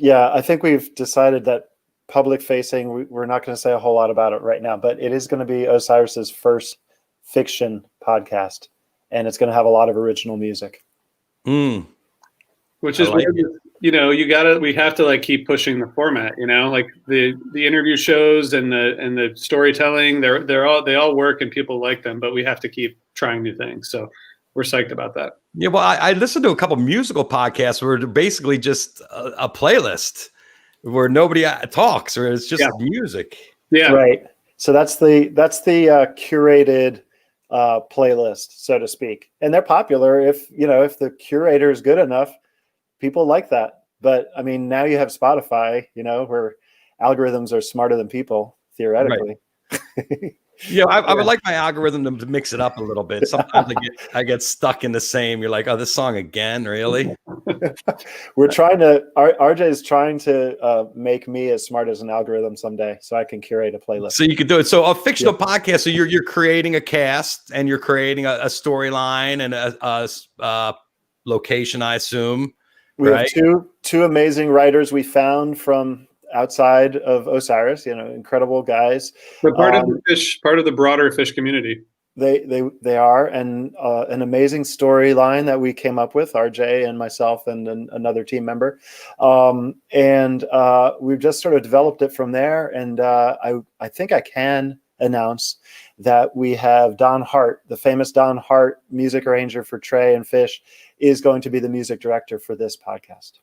we've decided that public facing, we're not going to say a whole lot about it right now, but it is going to be Osiris's first fiction podcast, and it's going to have a lot of original music. Which is weird. You know, we have to keep pushing the format, you know, like the interview shows and the storytelling, they all work and people like them, but we have to keep trying new things. So we're psyched about that. Yeah. Well, I listened to a couple musical podcasts where they're basically just a playlist where nobody talks, or it's just music. Yeah. Right. So that's the curated playlist, so to speak. And they're popular if the curator is good enough. People like that. But I mean, now you have Spotify, where algorithms are smarter than people, theoretically. Right. Yeah, I would like my algorithm to mix it up a little bit. Sometimes I get stuck in the same. You're like, oh, this song again, really? RJ is trying to make me as smart as an algorithm someday, so I can curate a playlist. So you could do it. So a fictional podcast. So you're creating a cast and you're creating a storyline and a location, I assume. We have two amazing writers we found from outside of Osiris, incredible guys. But part of the broader fish community. They are, and an amazing storyline that we came up with, RJ and myself and another team member, and we've just sort of developed it from there. And I think I can announce that we have Don Hart, the famous Don Hart, music arranger for Trey and Fish, is going to be the music director for this podcast.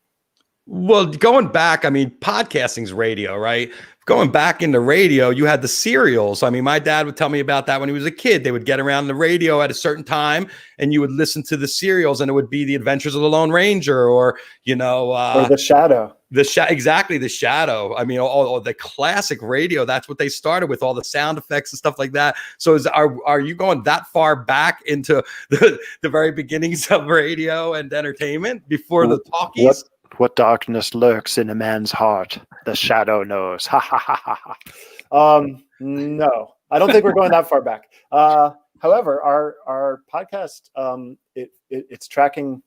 Well, going back, I mean, podcasting's radio, right? Going back into radio, you had the serials. I mean, my dad would tell me about that when he was a kid. They would get around the radio at a certain time and you would listen to the serials, and it would be The Adventures of the Lone Ranger or The Shadow. Exactly, The Shadow. I mean, all the classic radio, that's what they started with, all the sound effects and stuff like that. So are you going that far back into the very beginnings of radio and entertainment before the talkies? What darkness lurks in a man's heart, the shadow knows. Ha ha ha ha. No, I don't think we're going that far back. However, our podcast, it's tracking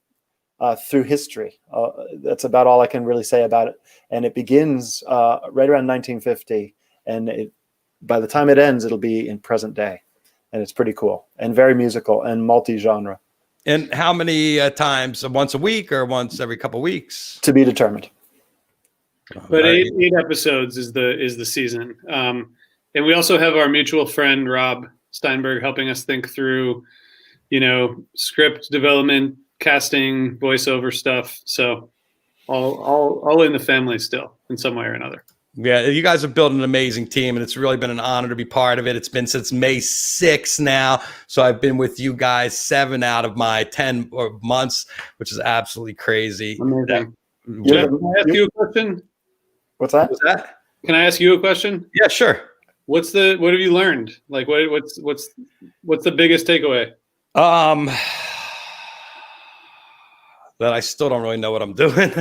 through history. That's about all I can really say about it. And it begins right around 1950, and by the time it ends, it'll be in present day, and it's pretty cool and very musical and multi-genre. And how many times? Once a week or once every couple of weeks? To be determined. But eight episodes is the season. And we also have our mutual friend Rob Steinberg helping us think through, you know, script development, casting, voiceover stuff. So all in the family still in some way or another. Yeah, you guys have built an amazing team, and it's really been an honor to be part of it. It's been since May 6th now, so I've been with you guys 7 out of my 10 months, which is absolutely crazy. Amazing. Jeff, can I ask you a question? What's that? What's that? Can I ask you a question? Yeah, sure. What have you learned? Like what's the biggest takeaway? That I still don't really know what I'm doing.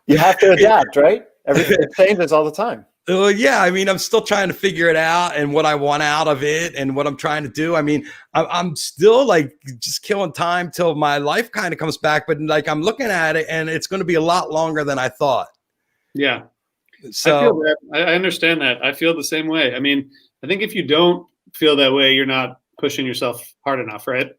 You have to adapt, right? Everything changes all the time. Well, yeah, I mean, I'm still trying to figure it out and what I want out of it and what I'm trying to do. I mean, I'm still like just killing time till my life kind of comes back, but like I'm looking at it and it's going to be a lot longer than I thought. Yeah. So I feel that. I understand that. I feel the same way. I mean, I think if you don't feel that way, you're not pushing yourself hard enough, right?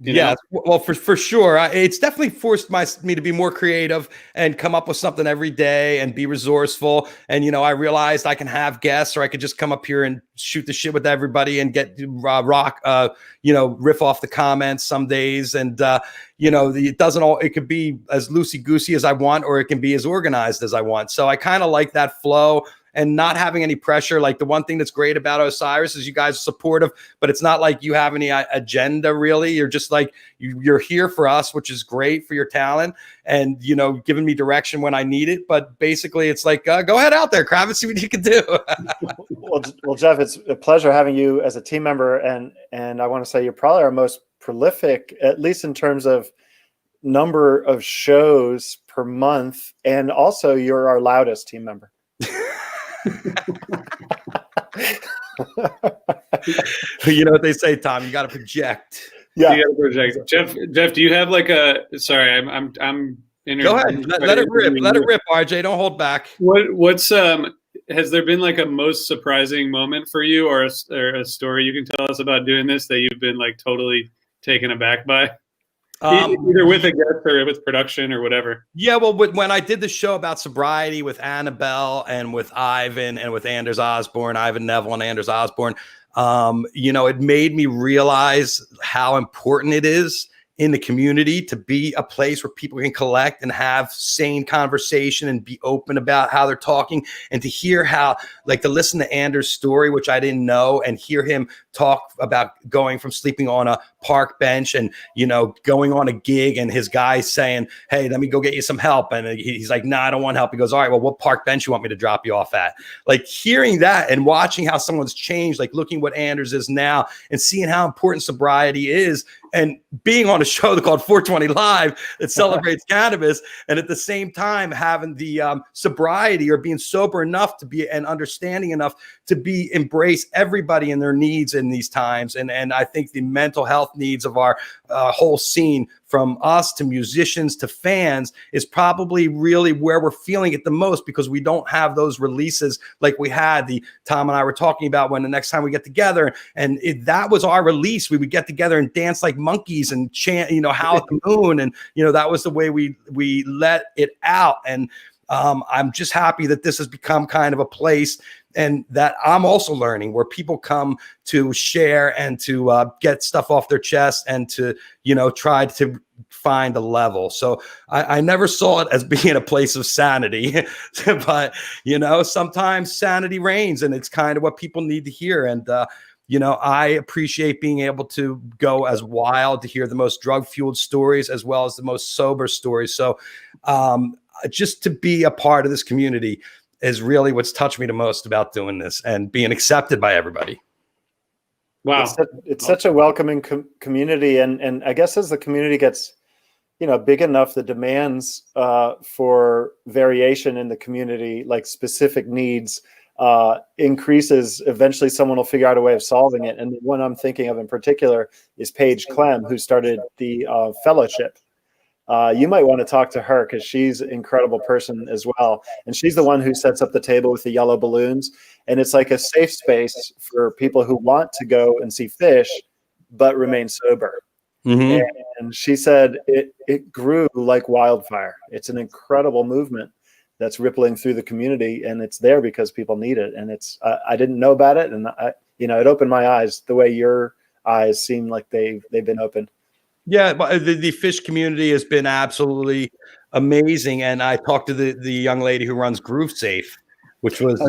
Yeah, well, for sure. It's definitely forced me to be more creative and come up with something every day and be resourceful. And, you know, I realized I can have guests, or I could just come up here and shoot the shit with everybody and get riff off the comments some days. And, it could be as loosey-goosey as I want, or it can be as organized as I want. So I kind of like that flow and not having any pressure. Like the one thing that's great about Osiris is you guys are supportive, but it's not like you have any agenda really. You're just like, you're here for us, which is great for your talent and, you know, giving me direction when I need it. But basically it's like, go ahead out there, Kravitz, see what you can do. Well, Jeff, it's a pleasure having you as a team member. And I want to say you're probably our most prolific, at least in terms of number of shows per month. And also you're our loudest team member. You know what they say, Tom, you got to project. Yeah, you got to project. Jeff, do you have like sorry, I'm go ahead, let it rip, RJ, don't hold back. What's has there been like a most surprising moment for you, or a story you can tell us about doing this that you've been like totally taken aback by? Either with a guest or with production or whatever. Yeah, well, when I did the show about sobriety with Annabelle and with Ivan and with Ivan Neville and Anders Osborne, it made me realize how important it is in the community to be a place where people can collect and have sane conversation and be open about how they're talking, and to hear how, like, to listen to Anders' story, which I didn't know, and hear him talk about going from sleeping on a park bench and, you know, going on a gig and his guy saying, hey, let me go get you some help. And he's like, no, I don't want help. He goes, all right, well, what park bench you want me to drop you off at? Like hearing that and watching how someone's changed, like looking what Anders is now and seeing how important sobriety is, and being on a show called 420 Live that celebrates cannabis, and at the same time having the sobriety or being sober enough to be, and understanding enough to be, embrace everybody and their needs in these times. And I think the mental health needs of our whole scene, from us to musicians to fans, is probably really where we're feeling it the most, because we don't have those releases like we had. Tom and I were talking about when the next time we get together, and that was our release. We would get together and dance like monkeys and chant, Howl at the Moon. And, that was the way we let it out. And I'm just happy that this has become kind of a place, and that I'm also learning, where people come to share and to get stuff off their chest and to, try to find a level. So I never saw it as being a place of sanity, but, sometimes sanity reigns, and it's kind of what people need to hear. And, I appreciate being able to go as wild to hear the most drug-fueled stories as well as the most sober stories. So just to be a part of this community is really what's touched me the most about doing this and being accepted by everybody. Wow. It's such a welcoming community. And I guess as the community gets, big enough, the demands for variation in the community, like specific needs, increases. Eventually someone will figure out a way of solving it. And the one I'm thinking of in particular is Paige Clem, who started the fellowship. You might want to talk to her, because she's an incredible person as well. And she's the one who sets up the table with the yellow balloons. And it's like a safe space for people who want to go and see fish, but remain sober. Mm-hmm. And she said it grew like wildfire. It's an incredible movement. that's rippling through the community, and it's there because people need it. And it's I didn't know about it, and it opened my eyes the way your eyes seem like they've been opened. Yeah, but the fish community has been absolutely amazing. And I talked to the young lady who runs Groove Safe, which was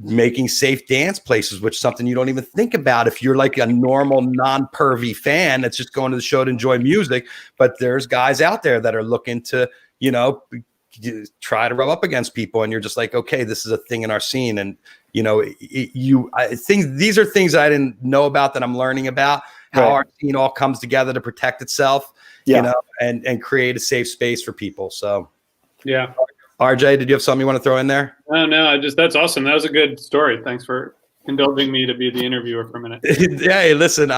making safe dance places, which is something you don't even think about if you're like a normal non-pervy fan that's just going to the show to enjoy music. But there's guys out there that are looking to, try to rub up against people, and you're just like, okay, this is a thing in our scene. And I think these are things I didn't know about that I'm learning about, how our scene all comes together to protect itself, and create a safe space for people. So yeah. RJ, did you have something you want to throw in there? No, that's awesome. That was a good story. Thanks for indulging me to be the interviewer for a minute. Hey, listen,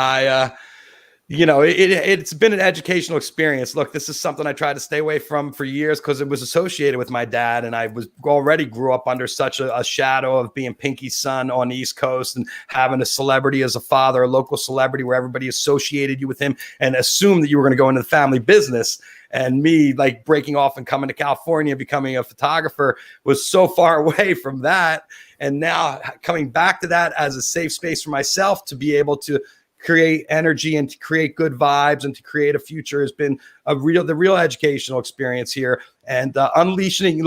it's been an educational experience. Look, this is something I tried to stay away from for years because it was associated with my dad, and I grew up under such a shadow of being Pinky's son on the East Coast and having a celebrity as a father, a local celebrity where everybody associated you with him and assumed that you were going to go into the family business. And me like breaking off and coming to California, becoming a photographer was so far away from that. And now coming back to that as a safe space for myself to be able to create energy and to create good vibes and to create a future has been the real educational experience here. And unleashing,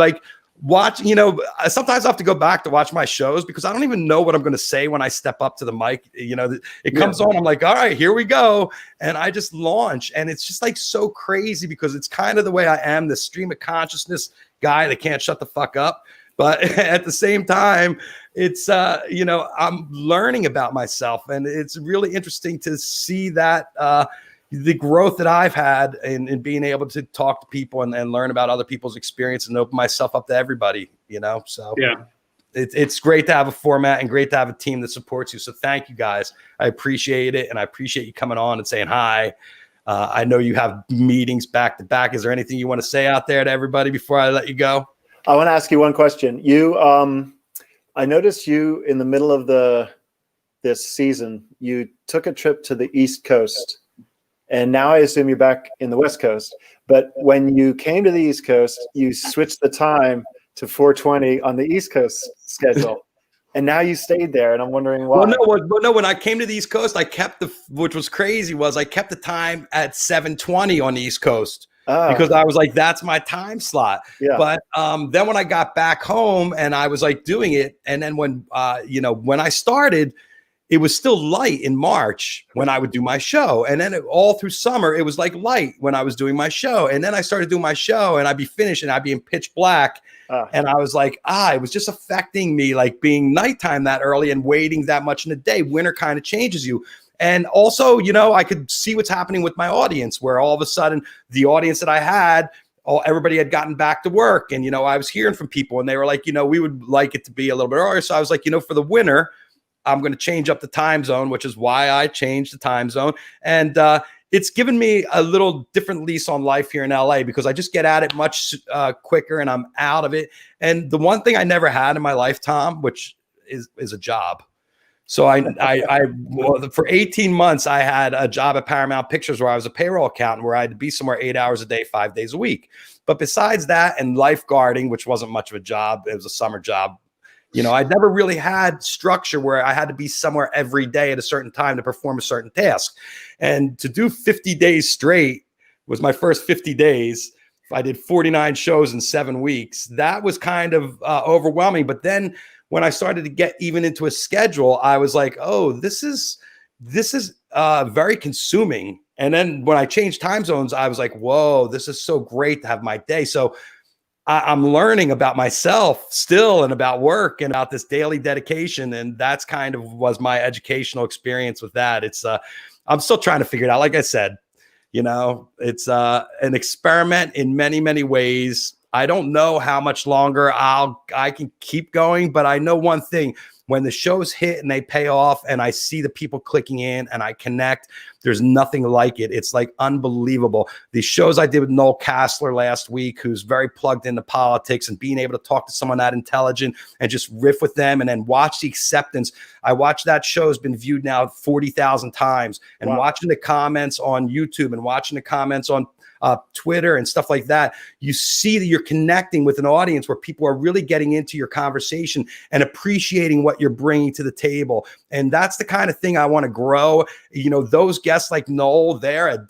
sometimes I have to go back to watch my shows because I don't even know what I'm going to say when I step up to the mic. It comes on, I'm like, all right, here we go. And I just launch. And it's just like so crazy because it's kind of the way I am, this stream of consciousness guy that can't shut the fuck up. But at the same time, it's, I'm learning about myself, and it's really interesting to see that the growth that I've had in being able to talk to people and learn about other people's experience and open myself up to everybody, So yeah, it's great to have a format and great to have a team that supports you. So thank you guys. I appreciate it. And I appreciate you coming on and saying hi. I know you have meetings back to back. Is there anything you want to say out there to everybody before I let you go? I want to ask you one question. I noticed you in the middle of this season, you took a trip to the East Coast, and now I assume you're back in the West Coast. But when you came to the East Coast, you switched the time to 4:20 on the East Coast schedule, and now you stayed there. And I'm wondering why. Well, no. When I came to the East Coast, I kept which was crazy was I kept the time at 7:20 on the East Coast. Because I was like, that's my time slot. Yeah. But then when I got back home and I was like doing it, and then when I started, it was still light in March when I would do my show, and then all through summer it was like light when I was doing my show, and then I started doing my show, and I'd be finished and I'd be in pitch black, and I was like, it was just affecting me, like being nighttime that early and waiting that much in the day. Winter kind of changes you. And also, I could see what's happening with my audience, where all of a sudden the audience that I had, everybody had gotten back to work. And, I was hearing from people and they were like, we would like it to be a little bit earlier. So I was like, for the winter, I'm going to change up the time zone, which is why I changed the time zone. And it's given me a little different lease on life here in LA because I just get at it much quicker and I'm out of it. And the one thing I never had in my life, Tom, which is a job. So for 18 months, I had a job at Paramount Pictures where I was a payroll accountant, where I had to be somewhere 8 hours a day, 5 days a week. But besides that, and lifeguarding, which wasn't much of a job, it was a summer job. I never really had structure where I had to be somewhere every day at a certain time to perform a certain task. And to do 50 days straight was my first 50 days. I did 49 shows in 7 weeks. That was kind of overwhelming. But then when I started to get even into a schedule, I was like, oh, this is very consuming. And then when I changed time zones, I was like, whoa, this is so great to have my day. So I'm learning about myself still and about work and about this daily dedication. And that's kind of was my educational experience with that. It's I'm still trying to figure it out. Like I said, it's an experiment in many, many ways. I don't know how much longer I can keep going, but I know one thing: when the shows hit and they pay off and I see the people clicking in and I connect, there's nothing like it. It's like unbelievable. The shows I did with Noel Castler last week, who's very plugged into politics, and being able to talk to someone that intelligent and just riff with them and then watch the acceptance. I watched that show, has been viewed now 40,000 times, and watching the comments on YouTube and watching the comments on Twitter and stuff like that, you see that you're connecting with an audience where people are really getting into your conversation and appreciating what you're bringing to the table. And that's the kind of thing I want to grow. You know, those guests like Noel, they're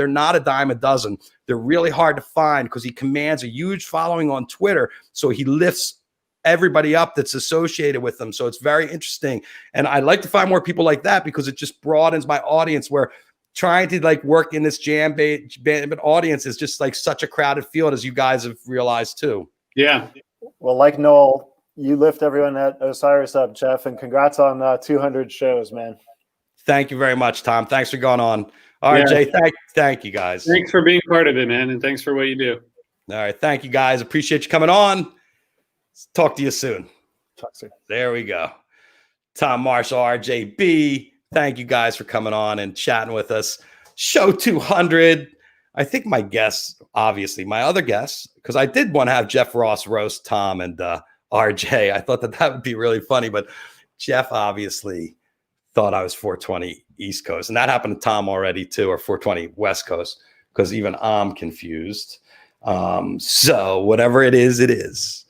not a dime a dozen. They're really hard to find because he commands a huge following on Twitter. So he lifts everybody up that's associated with them. So it's very interesting. And I like to find more people like that because it just broadens my audience, where trying to like work in this jam band audience is just like such a crowded field, as you guys have realized too. Yeah. Well, like Noel, you lift everyone at Osiris up, Jeff, and congrats on 200 shows, man. Thank you very much, Tom. Thanks for going on. RJ, thank you guys. Thanks for being part of it, man. And thanks for what you do. All right. Thank you guys. Appreciate you coming on. Talk to you soon. Talk soon. There we go. Tom Marshall, RJB. Thank you guys for coming on and chatting with us. Show 200. I think my guests, obviously, my other guests, because I did want to have Jeff Ross roast Tom and RJ. I thought that would be really funny, but Jeff obviously thought I was 420 East Coast. And that happened to Tom already too, or 420 West Coast, because even I'm confused. So whatever it is, it is.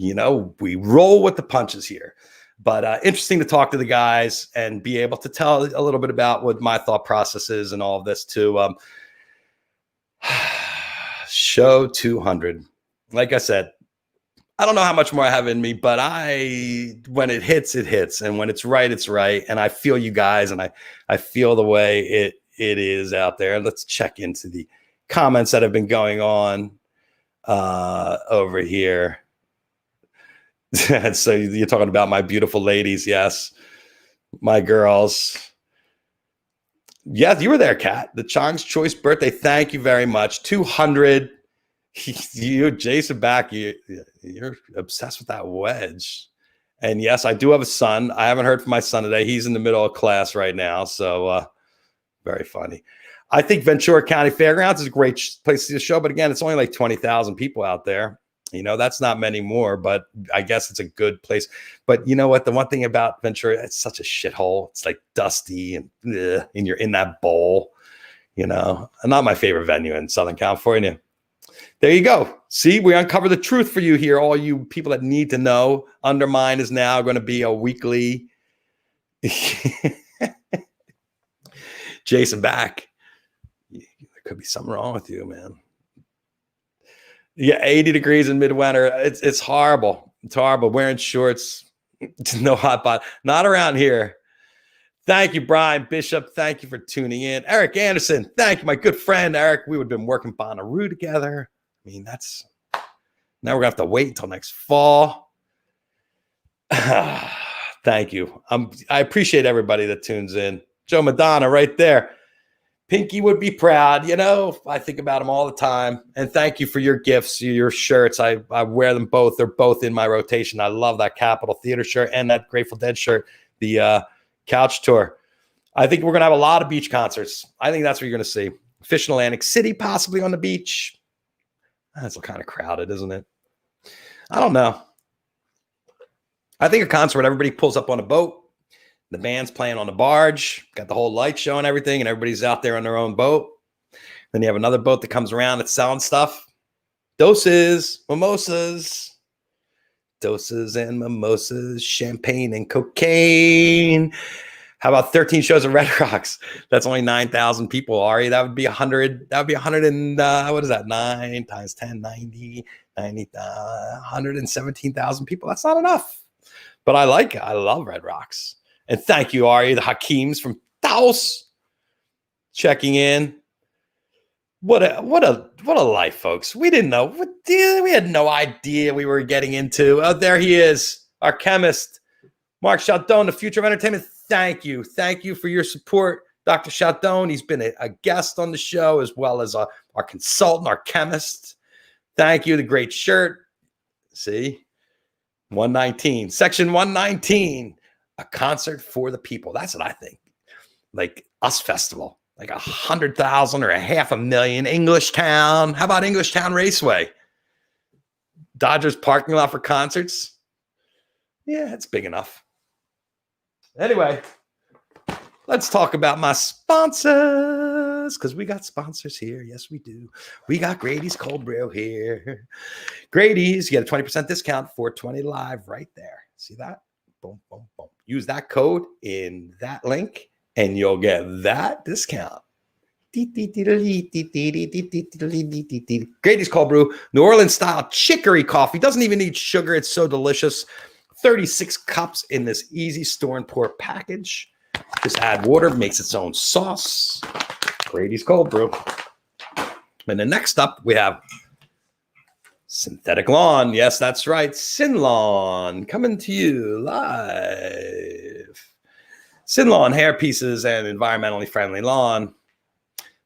You know, we roll with the punches here. But interesting to talk to the guys and be able to tell a little bit about what my thought process is and all of this too. Show 200. Like I said, I don't know how much more I have in me, but when it hits, it hits. And when it's right, it's right. And I feel you guys, and I feel the way it is out there. Let's check into the comments that have been going on over here. So you're talking about my beautiful ladies. Yes. My girls. Yes, you were there, Kat. The Chong's Choice birthday. Thank you very much. 200. You, Jason Back, you're obsessed with that wedge. And yes, I do have a son. I haven't heard from my son today. He's in the middle of class right now. So very funny. I think Ventura County Fairgrounds is a great place to see the show. But again, it's only like 20,000 people out there. You know, that's not many more, but I guess it's a good place. But you know what? The one thing about Ventura, it's such a shithole. It's like dusty and you're in that bowl, you know. Not my favorite venue in Southern California. There you go. See, we uncover the truth for you here. All you people that need to know. Undermine is now going to be a weekly. Jason Back. There could be something wrong with you, man. Yeah, 80 degrees in midwinter. It's horrible. It's horrible. Wearing shorts, no hot pot. Not around here. Thank you, Brian Bishop. Thank you for tuning in. Eric Anderson. Thank you, my good friend Eric. We would have been working Bonnaroo together. I mean, now we're gonna have to wait until next fall. Thank you. I appreciate everybody that tunes in. Joe Madonna, right there. Pinky would be proud. You know, I think about him all the time. And thank you for your gifts, your shirts. I wear them both. They're both in my rotation. I love that Capitol Theater shirt and that Grateful Dead shirt, the couch tour. I think we're going to have a lot of beach concerts. I think that's what you're going to see. Fish in Atlantic City, possibly on the beach. That's kind of crowded, isn't it? I don't know. I think a concert, everybody pulls up on a boat. The band's playing on the barge, got the whole light show and everything, and everybody's out there on their own boat. Then you have another boat that comes around that's selling stuff. Doses, mimosas. Doses and mimosas, champagne and cocaine. How about 13 shows of Red Rocks? That's only 9,000 people, Ari. That would be 100. That would be 100 and, what is that? 9 times 10, 90, 117,000 people. That's not enough. But I like it. I love Red Rocks. And thank you, Ari, the Hakeems from Taos, checking in. What a life, folks. We didn't know. We had no idea we were getting into. Oh, there he is, our chemist, Mark Chaldon, the future of entertainment. Thank you. Thank you for your support, Dr. Chaldon. He's been a guest on the show as well as our consultant, our chemist. Thank you. The great shirt. See, 119, section 119. A concert for the people. That's what I think. Like Us Festival, like 100,000 or 500,000. English Town. How about English Town Raceway? Dodgers parking lot for concerts. Yeah, it's big enough. Anyway, let's talk about my sponsors. us because we got sponsors here. Yes, we do. We got Grady's Cold Brew here. Grady's, you get a 20% discount, 420 live right there. See that? Boom, boom, boom. Use that code in that link and you'll get that discount. Grady's Cold Brew, New Orleans style chicory coffee. Doesn't even need sugar. It's so delicious. 36 cups in this easy store and pour package. Just add water, makes its own sauce. Grady's Cold Brew. And then next up, we have Synthetic Lawn. Yes, that's right. Sin Lawn coming to you live. Sin Lawn hair pieces and environmentally friendly lawn.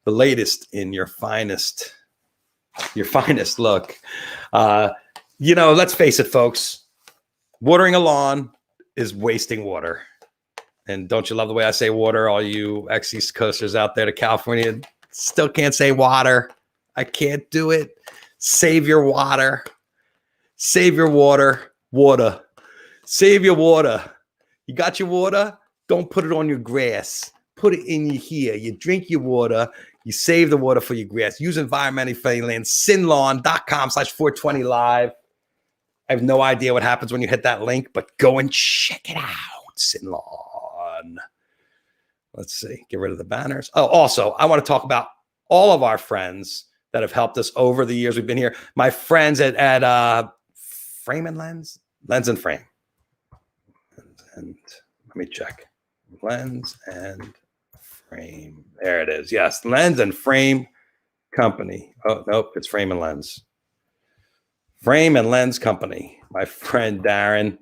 The latest in your finest look. Let's face it, folks. Watering a lawn is wasting water. And don't you love the way I say water? All you ex-East Coasters out there to California still can't say water. I can't do it. Save your water. Save your water. Water. Save your water. You got your water? Don't put it on your grass. Put it in your here. You drink your water. You save the water for your grass. Use environmentally friendly land. Sinlawn.com/420live. I have no idea what happens when you hit that link, but go and check it out. Sinlawn. Let's see. Get rid of the banners. Oh, also, I want to talk about all of our friends that have helped us over the years we've been here. My friends at Frame and Lens. Lens and Frame. And let me check. Lens and Frame. There it is. Yes, Lens and Frame Company. Oh, nope, it's Frame and Lens. Frame and Lens Company. My friend Darren.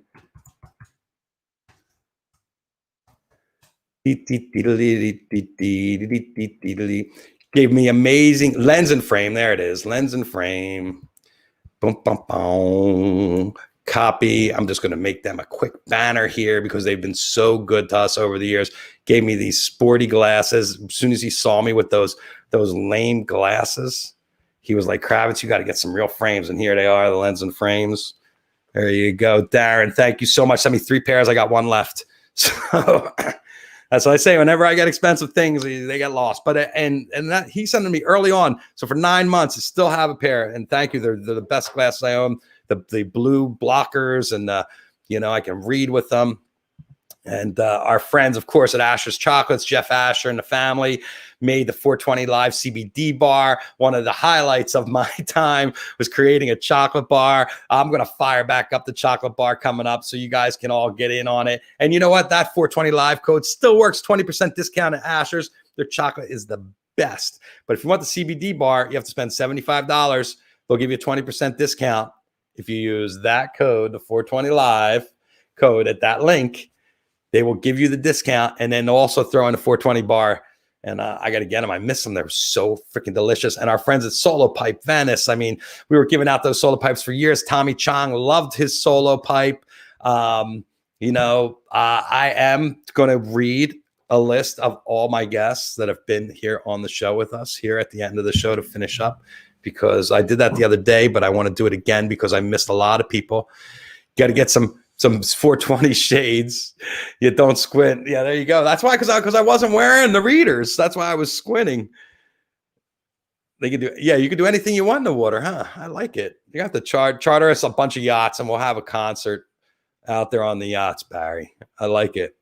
Gave me amazing Lens and Frame. There it is. Lens and Frame. Boom, boom, boom. Copy. I'm just going to make them a quick banner here because they've been so good to us over the years. Gave me these sporty glasses. As soon as he saw me with those lame glasses, he was like, Kravitz, you got to get some real frames. And here they are, the Lens and Frames. There you go. Darren, thank you so much. Send me 3 pairs. I got 1 left. So that's what I say. Whenever I get expensive things, they get lost. But and that he sent them to me early on. So for 9 months, I still have a pair. And thank you. They're the best glasses I own. The blue blockers, and I can read with them. And our friends, of course, at Asher's Chocolates, Jeff Asher and the family made the 420 Live CBD bar. One of the highlights of my time was creating a chocolate bar. I'm going to fire back up the chocolate bar coming up so you guys can all get in on it. And you know what? That 420 Live code still works. 20% discount at Asher's. Their chocolate is the best. But if you want the CBD bar, you have to spend $75. They'll give you a 20% discount. If you use that code, the 420 Live code at that link, they will give you the discount, and then they'll also throw in a 420 bar. And I got to get them. I miss them. They're so freaking delicious. And our friends at Solo Pipe Venice, I mean, we were giving out those solo pipes for years. Tommy Chong loved his solo pipe. I am going to read a list of all my guests that have been here on the show with us here at the end of the show to finish up, because I did that the other day, but I want to do it again because I missed a lot of people. Got to get some 420 shades. You don't squint. Yeah, there you go. That's why, because I wasn't wearing the readers. That's why I was squinting. They can do, yeah, you can do anything you want in the water, huh? I like it. You have to charter us a bunch of yachts, and we'll have a concert out there on the yachts, Barry. I like it.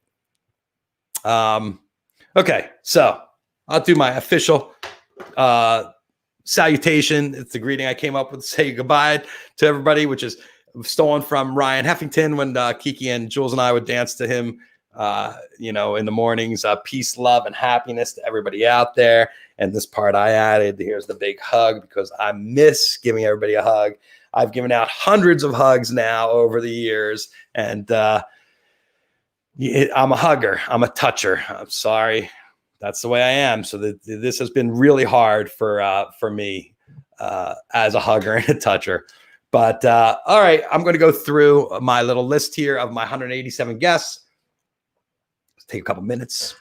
Okay, so I'll do my official salutation. It's the greeting I came up with to say goodbye to everybody, which is stolen from Ryan Heffington when Kiki and Jules and I would dance to him, in the mornings. Peace, love, and happiness to everybody out there. And this part I added, here's the big hug, because I miss giving everybody a hug. I've given out hundreds of hugs now over the years, and I'm a hugger. I'm a toucher. I'm sorry. That's the way I am. So this has been really hard for me as a hugger and a toucher. But all right, I'm going to go through my little list here of my 187 guests. Let's take a couple minutes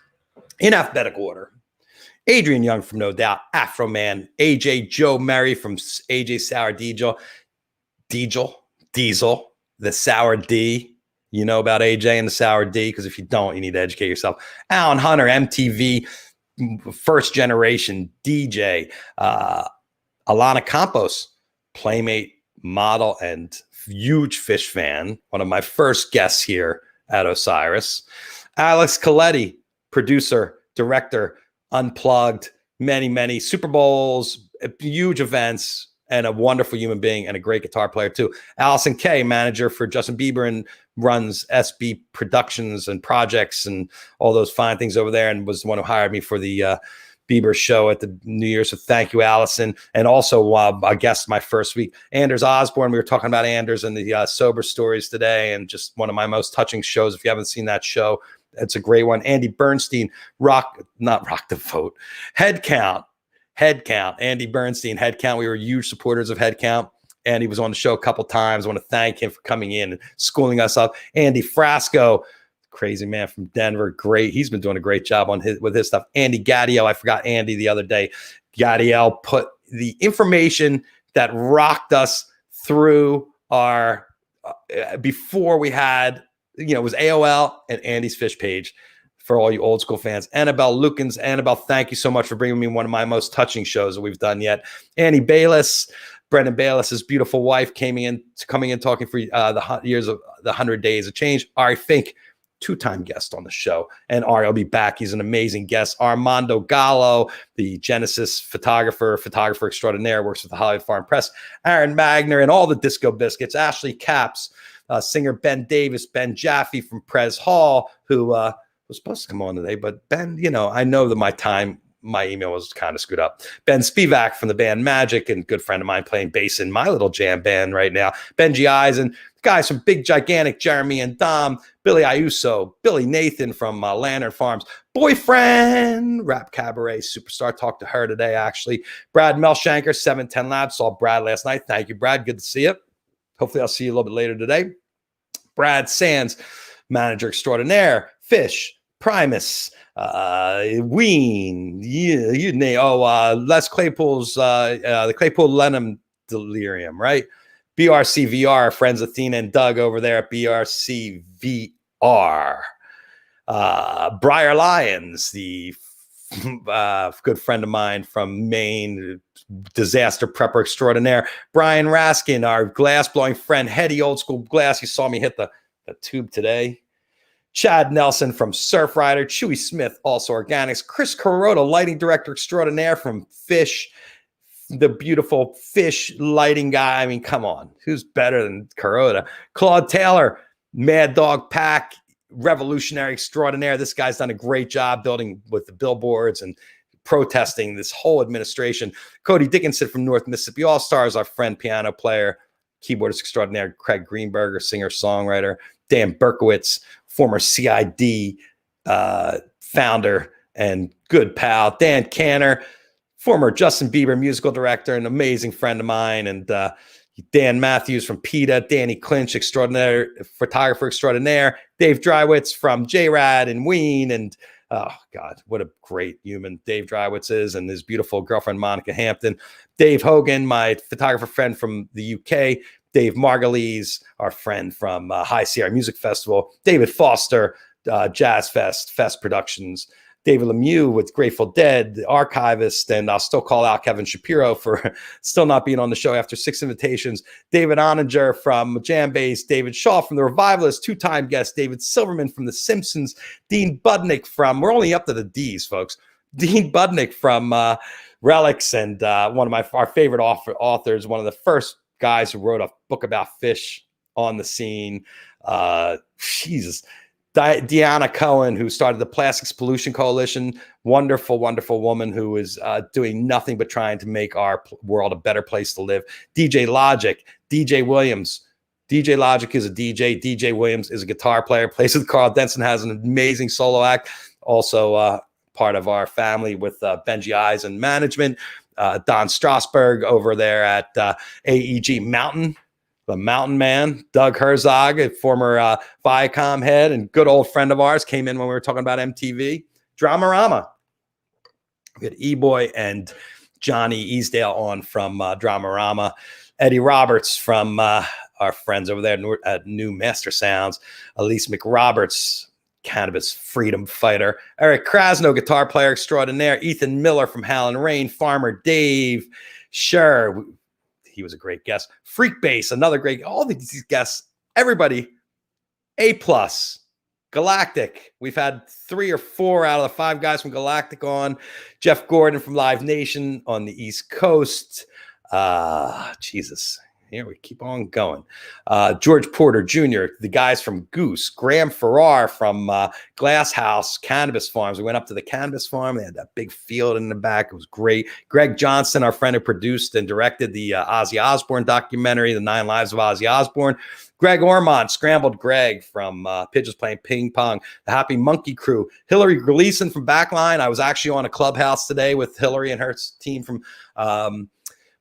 in alphabetical order. Adrian Young from No Doubt, Afro Man, AJ Joe Murray from AJ Sour Diesel, the Sour D. You know about AJ and the Sour D, because if you don't, you need to educate yourself. Alan Hunter, MTV, first generation DJ, Alana Campos, playmate, model, and huge Fish fan. One of my first guests here at Osiris. Alex Coletti, producer, director, Unplugged, many Super Bowls, huge events, and a wonderful human being and a great guitar player too. Allison Kay, manager for Justin Bieber and runs SB Productions and projects and all those fine things over there, and was the one who hired me for the Bieber show at the New Year. So thank you, Allison. And also a guest my first week, Anders Osborne. We were talking about Anders and the Sober Stories today, and just one of my most touching shows. If you haven't seen that show, it's a great one. Andy Bernstein, not Rock the Vote, Head Count. Andy Bernstein, Head Count. We were huge supporters of Head Count. And he was on the show a couple times. I want to thank him for coming in and schooling us up. Andy Frasco, crazy man from Denver. Great. He's been doing a great job with his stuff. Andy Gadiel. I forgot Andy the other day. Gadiel put the information that rocked us through our, before we had, it was AOL and Andy's Fish page for all you old school fans. Annabelle Lukens. Annabelle, thank you so much for bringing me one of my most touching shows that we've done yet. Annie Bayless, Brendan Bayless's beautiful wife, coming in talking for the 100 Days of Change. Ari Fink, two-time guest on the show, and Ari will be back. He's an amazing guest. Armando Gallo, the Genesis photographer extraordinaire, works with the Hollywood Foreign Press. Aaron Magner and all the Disco Biscuits. Ashley Capps, singer Ben Davis, Ben Jaffe from Prez Hall, who was supposed to come on today, but Ben, I know that my email was kind of screwed up. Ben Spivak from the band Magic, and good friend of mine playing bass in my little jam band right now. Benji Eisen, guys from Big Gigantic, Jeremy and Dom, Billy Ayuso, Billy Nathan from Lantern Farms, Boyfriend, Rap Cabaret Superstar. Talked to her today, actually. Brad Melshanker, 710 Labs. Saw Brad last night. Thank you, Brad. Good to see you. Hopefully I'll see you a little bit later today. Brad Sands, manager extraordinaire, Fish, Primus, Ween, Les Claypool's, the Claypool Lenham Delirium, right? BRCVR, friends Athena and Doug over there at BRCVR. Briar Lyons, the good friend of mine from Maine, disaster prepper extraordinaire. Brian Raskin, our glass blowing friend, heady old school glass. You saw me hit the tube today. Chad Nelson from Surfrider, Chewy Smith, also organics, Chris Carota, lighting director extraordinaire from Fish, the beautiful Fish lighting guy. I mean, come on, who's better than Carota? Claude Taylor, Mad Dog Pack, revolutionary extraordinaire. This guy's done a great job building with the billboards and protesting this whole administration. Cody Dickinson from North Mississippi All-Stars, our friend, piano player, keyboardist extraordinaire. Craig Greenberger, singer-songwriter. Dan Berkowitz, former CID founder and good pal. Dan Canner, former Justin Bieber musical director, an amazing friend of mine. And Dan Matthews from PETA, Danny Clinch, extraordinary photographer extraordinaire. Dave Drywitz from J-Rad and Ween. And oh, God, what a great human Dave Drywitz is, and his beautiful girlfriend, Monica Hampton. Dave Hogan, my photographer friend from the UK. Dave Margulies, our friend from High Sierra Music Festival. David Foster, Jazz Fest Productions. David Lemieux with Grateful Dead, the archivist, and I'll still call out Kevin Shapiro for still not being on the show after 6 invitations. David Oninger from Jam Base, David Shaw from The Revivalists, two-time guest, David Silverman from The Simpsons, Dean Budnick from, we're only up to the D's, folks, Dean Budnick from Relics, and one of our favorite authors, one of the first guys who wrote a book about Fish on the scene. Jesus. Deanna Cohen, who started the Plastics Pollution Coalition, wonderful, wonderful woman who is doing nothing but trying to make our world a better place to live. DJ Logic, DJ Williams. DJ Logic is a DJ. DJ Williams is a guitar player, plays with Carl Denson, has an amazing solo act. Also part of our family with Benji Eisen Management. Don Strasberg over there at AEG Mountain, the Mountain Man. Doug Herzog, a former Viacom head and good old friend of ours, came in when we were talking about MTV. Dramarama. We had E-Boy and Johnny Easdale on from Dramarama. Eddie Roberts from our friends over there at New Master Sounds. Elise McRoberts, cannabis freedom fighter. Eric Krasno, guitar player extraordinaire. Ethan Miller from Howlin' Rain. Farmer Dave. Sure, he was a great guest. Freak Bass, another great. All these guests, everybody, A+. Galactic. We've had 3 or 4 out of the 5 guys from Galactic on. Jeff Gordon from Live Nation on the East Coast. Jesus. Here we keep on going. George Porter Jr., the guys from Goose, Graham Farrar from Glass House Cannabis Farms. We went up to the cannabis farm. They had that big field in the back. It was great. Greg Johnson, our friend who produced and directed the Ozzy Osbourne documentary, The 9 Lives of Ozzy Osbourne. Greg Ormond, Scrambled Greg from Pigeons Playing Ping Pong, the Happy Monkey Crew. Hillary Gleason from Backline. I was actually on a Clubhouse today with Hillary and her team from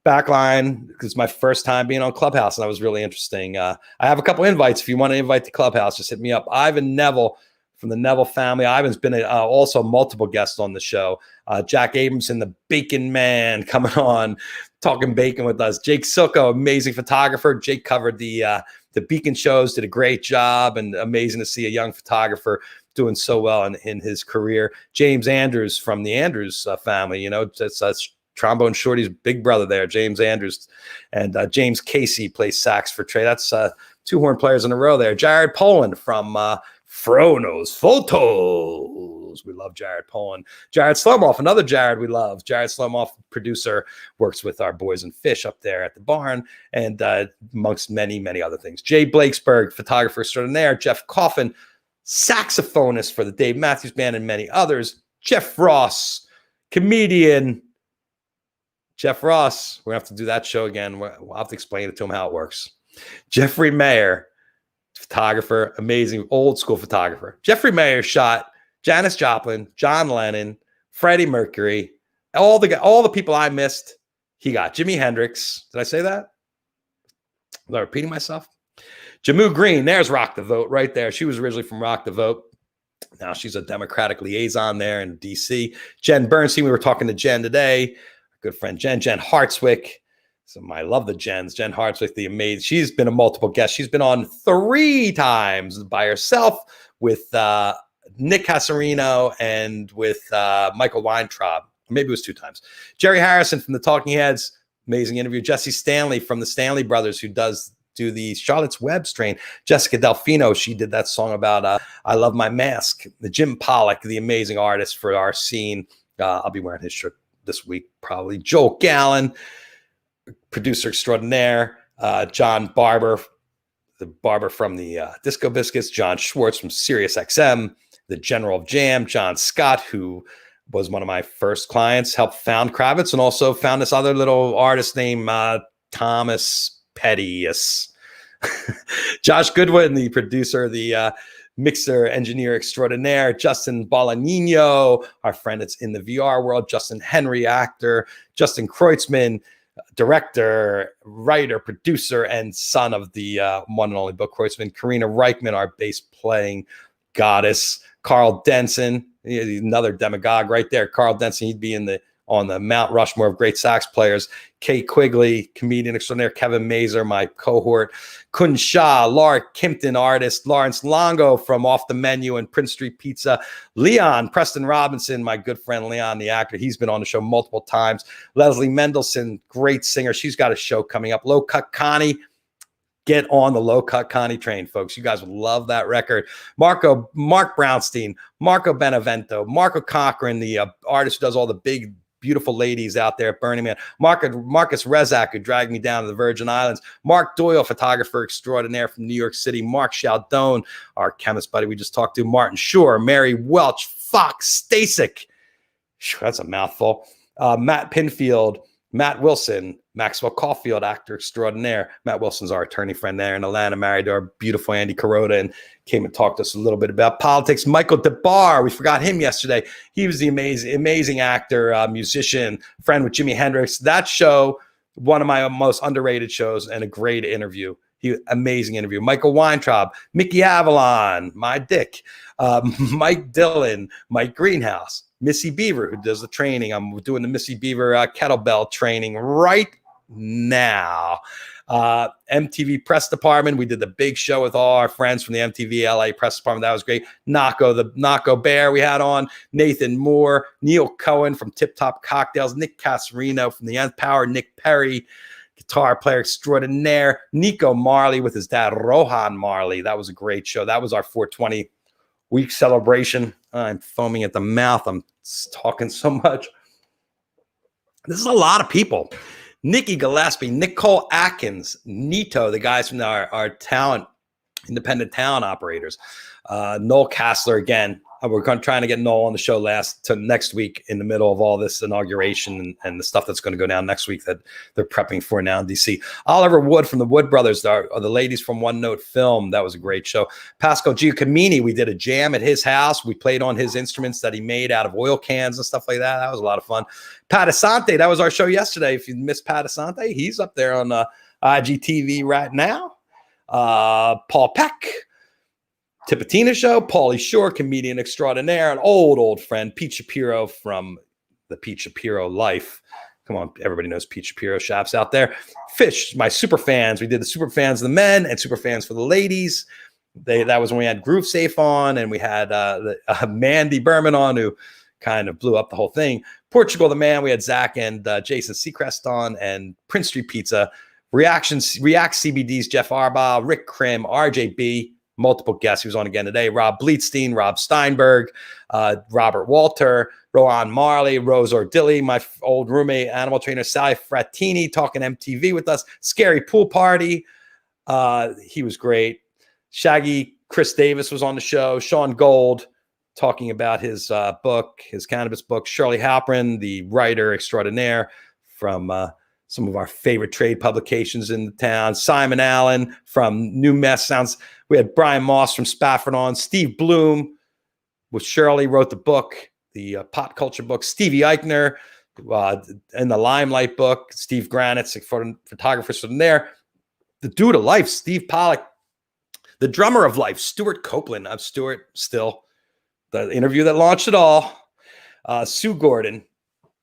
Backline. It's my first time being on Clubhouse, and that was really interesting. I have a couple invites. If you want to invite the Clubhouse, just hit me up. Ivan Neville from the Neville family. Ivan's been also multiple guests on the show. Jack Abramson, the Bacon Man, coming on, talking bacon with us. Jake Silko, amazing photographer. Jake covered the Beacon shows, did a great job, and amazing to see a young photographer doing so well in his career. James Andrews from the Andrews family, that's Trombone Shorty's big brother there, James Andrews. And James Casey plays sax for Trey. That's 2 horn players in a row there. Jared Poland from Frono's Photos. We love Jared Poland. Jared Slomoff, another Jared we love. Jared Slomoff, producer, works with our boys and fish up there at the barn, and amongst many, many other things. Jay Blakesberg, photographer extraordinaire. Jeff Coffin, saxophonist for the Dave Matthews Band, and many others. Jeff Ross, comedian. Jeff Ross, we're going to have to do that show again. We'll have to explain it to him how it works. Jeffrey Mayer, photographer, amazing old school photographer. Jeffrey Mayer shot Janis Joplin, John Lennon, Freddie Mercury, all the people I missed. He got Jimi Hendrix. Did I say that? Was I repeating myself? Jamu Green, there's Rock the Vote right there. She was originally from Rock the Vote. Now she's a Democratic liaison there in D.C. Jen Bernstein, we were talking to Jen today. Good friend Jen Hartswick. I love the Jens. Jen Hartswick, the amazing. She's been a multiple guest. She's been on 3 times by herself with Nick Cassarino and with Michael Weintraub. Maybe it was 2 times. Jerry Harrison from the Talking Heads, amazing interview. Jesse Stanley from the Stanley Brothers, who do the Charlotte's Web strain. Jessica Delfino, she did that song about I Love My Mask. The Jim Pollock, the amazing artist for our scene. I'll be wearing his shirt this week, probably. Joel Gallen, producer extraordinaire. John Barber, the barber from the Disco Biscuits. John Schwartz from Sirius XM. The General of Jam, John Scott, who was one of my first clients, helped found Kravitz, and also found this other little artist named Thomas Pettius. Josh Goodwin, the producer, the mixer engineer extraordinaire. Justin Bolagnino, our friend that's in the VR world. Justin Henry, actor. Justin Kreutzmann, director, writer, producer, and son of the one and only Bill Kreutzmann. Karina Reichman, our bass playing goddess. Carl Denson, another demagogue right there. Carl Denson, he'd be on the Mount Rushmore of great sax players. Kay Quigley, comedian extraordinaire. Kevin Mazer, my cohort. Kun Shah, Laura Kimpton, artist. Lawrence Longo from Off the Menu and Prince Street Pizza. Leon, Preston Robinson, my good friend Leon, the actor. He's been on the show multiple times. Leslie Mendelson, great singer. She's got a show coming up. Low Cut Connie. Get on the Low Cut Connie train, folks. You guys will love that record. Mark Brownstein, Marco Benevento, Marco Cochran, the artist who does all the big, beautiful ladies out there at Burning Man. Marcus Rezak, who dragged me down to the Virgin Islands. Mark Doyle, photographer extraordinaire from New York City. Mark Chaldone, our chemist buddy we just talked to. Martin Shore, Mary Welch, Fox Stasek. That's a mouthful. Matt Pinfield, Matt Wilson, Maxwell Caulfield, actor extraordinaire. Matt Wilson's our attorney friend there in Atlanta, married to our beautiful Andy Carota, and came and talked to us a little bit about politics. Michael DeBar, we forgot him yesterday. He was the amazing actor, musician, friend with Jimi Hendrix. That show, one of my most underrated shows, and a great interview. Amazing interview. Michael Weintraub, Mickey Avalon, my dick, Mike Dillon, Mike Greenhouse, Missy Beaver, who does the training. I'm doing the Missy Beaver kettlebell training right now. MTV press department. We did the big show with all our friends from the MTV LA press department. That was great. The Naco Bear we had on, Nathan Moore, Neil Cohen from Tip Top Cocktails, Nick Casarino from the Nth Power, Nick Perry, guitar player extraordinaire, Nico Marley with his dad, Rohan Marley. That was a great show. That was our 420 week celebration. I'm foaming at the mouth. I'm talking so much. This is a lot of people. Nikki Gillespie, Nicole Atkins, Nito, the guys from our talent, independent talent operators. Noel Kassler again. We're trying to get Noel on the show next week in the middle of all this inauguration and the stuff that's going to go down next week that they're prepping for now in DC. Oliver Wood from the Wood Brothers, are the ladies from One Note Film. That was a great show. Pascal Giacomini, we did a jam at his house. We played on his instruments that he made out of oil cans and stuff like that. That was a lot of fun. Pat Asante, that was our show yesterday. If you missed Pat Asante, he's up there on IGTV right now. Paul Peck. Tipatina Show, Pauly Shore, comedian extraordinaire, an old friend, Pete Shapiro from the Pete Shapiro Life. Come on, everybody knows Pete Shapiro shops out there. Fish, my super fans. We did the super fans of the men and super fans for the ladies. That was when we had Groove Safe on, and we had Mandy Berman on, who kind of blew up the whole thing. Portugal the Man, we had Zach and Jason Seacrest on, and Prince Street Pizza. React CBD's Jeff Arbaugh, Rick Krim, RJB. Multiple guests. He was on again today. Rob Bleetstein, Rob Steinberg, Robert Walter, Rohan Marley, Rose Ordilli, my old roommate, animal trainer Sally Frattini, talking MTV with us. Scary Pool Party. He was great. Shaggy Chris Davis was on the show. Sean Gold talking about his book, his cannabis book. Shirley Halprin, the writer extraordinaire from some of our favorite trade publications in the town. Simon Allen from New Mess Sounds. We had Brian Moss from Spafford on. Steve Bloom with Shirley wrote the book, the pop culture book. Stevie Eichner in the Limelight book. Steve Granitz, photographers from there. The dude of life, Steve Pollock. The drummer of life, Stuart Copeland. I'm Stuart still. The interview that launched it all. Sue Gordon.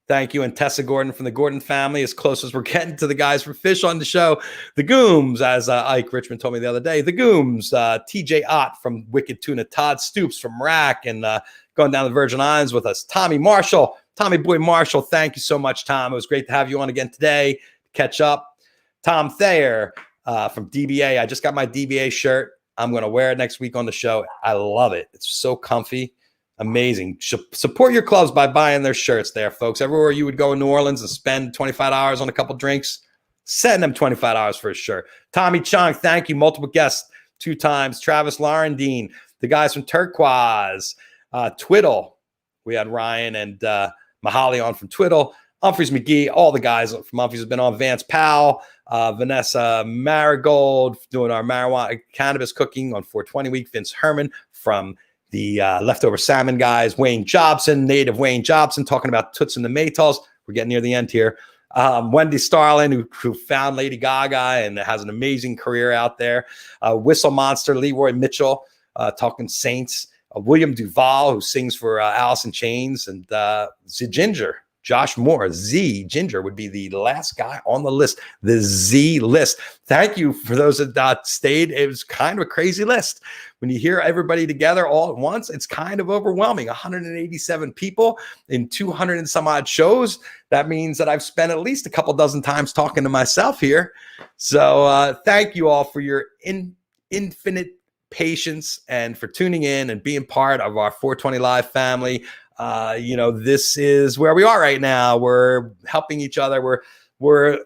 Thank you. And Tessa Gordon from the Gordon family, as close as we're getting to the guys from Fish on the show. The Gooms, as Ike Richmond told me the other day. The Gooms, TJ Ott from Wicked Tuna, Todd Stoops from Rack, and going down the Virgin Islands with us. Tommy Boy Marshall. Thank you so much, Tom. It was great to have you on again today. Catch up. Tom Thayer from DBA. I just got my DBA shirt. I'm going to wear it next week on the show. I love it. It's so comfy. Amazing. Support your clubs by buying their shirts there, folks. Everywhere you would go in New Orleans and spend $25 on a couple drinks, send them $25 for a shirt. Tommy Chung, thank you. Multiple guests 2 times. Travis Laurendine, the guys from Turquoise, Twiddle. We had Ryan and Mahali on from Twiddle. Humphreys McGee, all the guys from Humphreys have been on. Vance Powell, Vanessa Marigold doing our marijuana cannabis cooking on 420 week. Vince Herman from the Leftover Salmon guys, Wayne Jobson, native Wayne Jobson, talking about Toots and the Maytals. We're getting near the end here. Wendy Starlin, who found Lady Gaga and has an amazing career out there. Whistle Monster, Leroy Mitchell, talking Saints. William Duvall, who sings for Alice in Chains. And Z Ginger, Josh Moore. Z Ginger would be the last guy on the list, the Z list. Thank you for those that stayed. It was kind of a crazy list. When you hear everybody together all at once, it's kind of overwhelming. 187 people in 200 and some odd shows. That means that I've spent at least a couple dozen times talking to myself here. So thank you all for your infinite patience and for tuning in and being part of our 420 Live family. This is where we are right now. We're helping each other. We're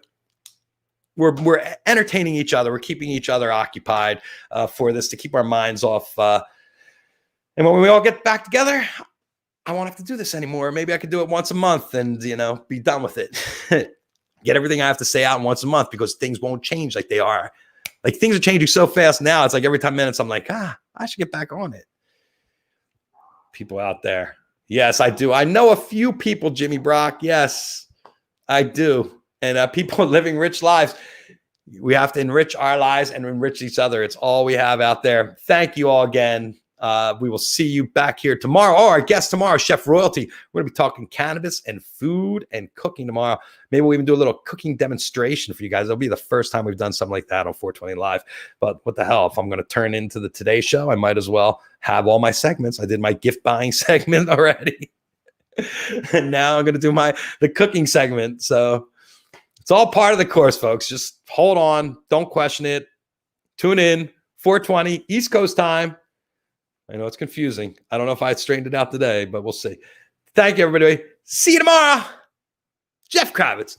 entertaining each other. We're keeping each other occupied for this to keep our minds off. And when we all get back together, I won't have to do this anymore. Maybe I could do it once a month and, be done with it. Get everything I have to say out once a month because things won't change like they are. Like things are changing so fast now. It's like every 10 minutes I'm like, I should get back on it. People out there. Yes, I do. I know a few people, Jimmy Brock. Yes, I do. And people living rich lives. We have to enrich our lives and enrich each other. It's all we have out there. Thank you all again. We will see you back here tomorrow. Oh, our guest tomorrow, Chef Royalty. We're going to be talking cannabis and food and cooking tomorrow. Maybe we'll even do a little cooking demonstration for you guys. It'll be the first time we've done something like that on 420 Live. But what the hell? If I'm going to turn into the Today Show, I might as well have all my segments. I did my gift buying segment already. And now I'm going to do the cooking segment. So it's all part of the course, folks. Just hold on. Don't question it. Tune in. 420 East Coast time. I know it's confusing. I don't know if I straightened it out today, but we'll see. Thank you, everybody. See you tomorrow. Jeff Kravitz.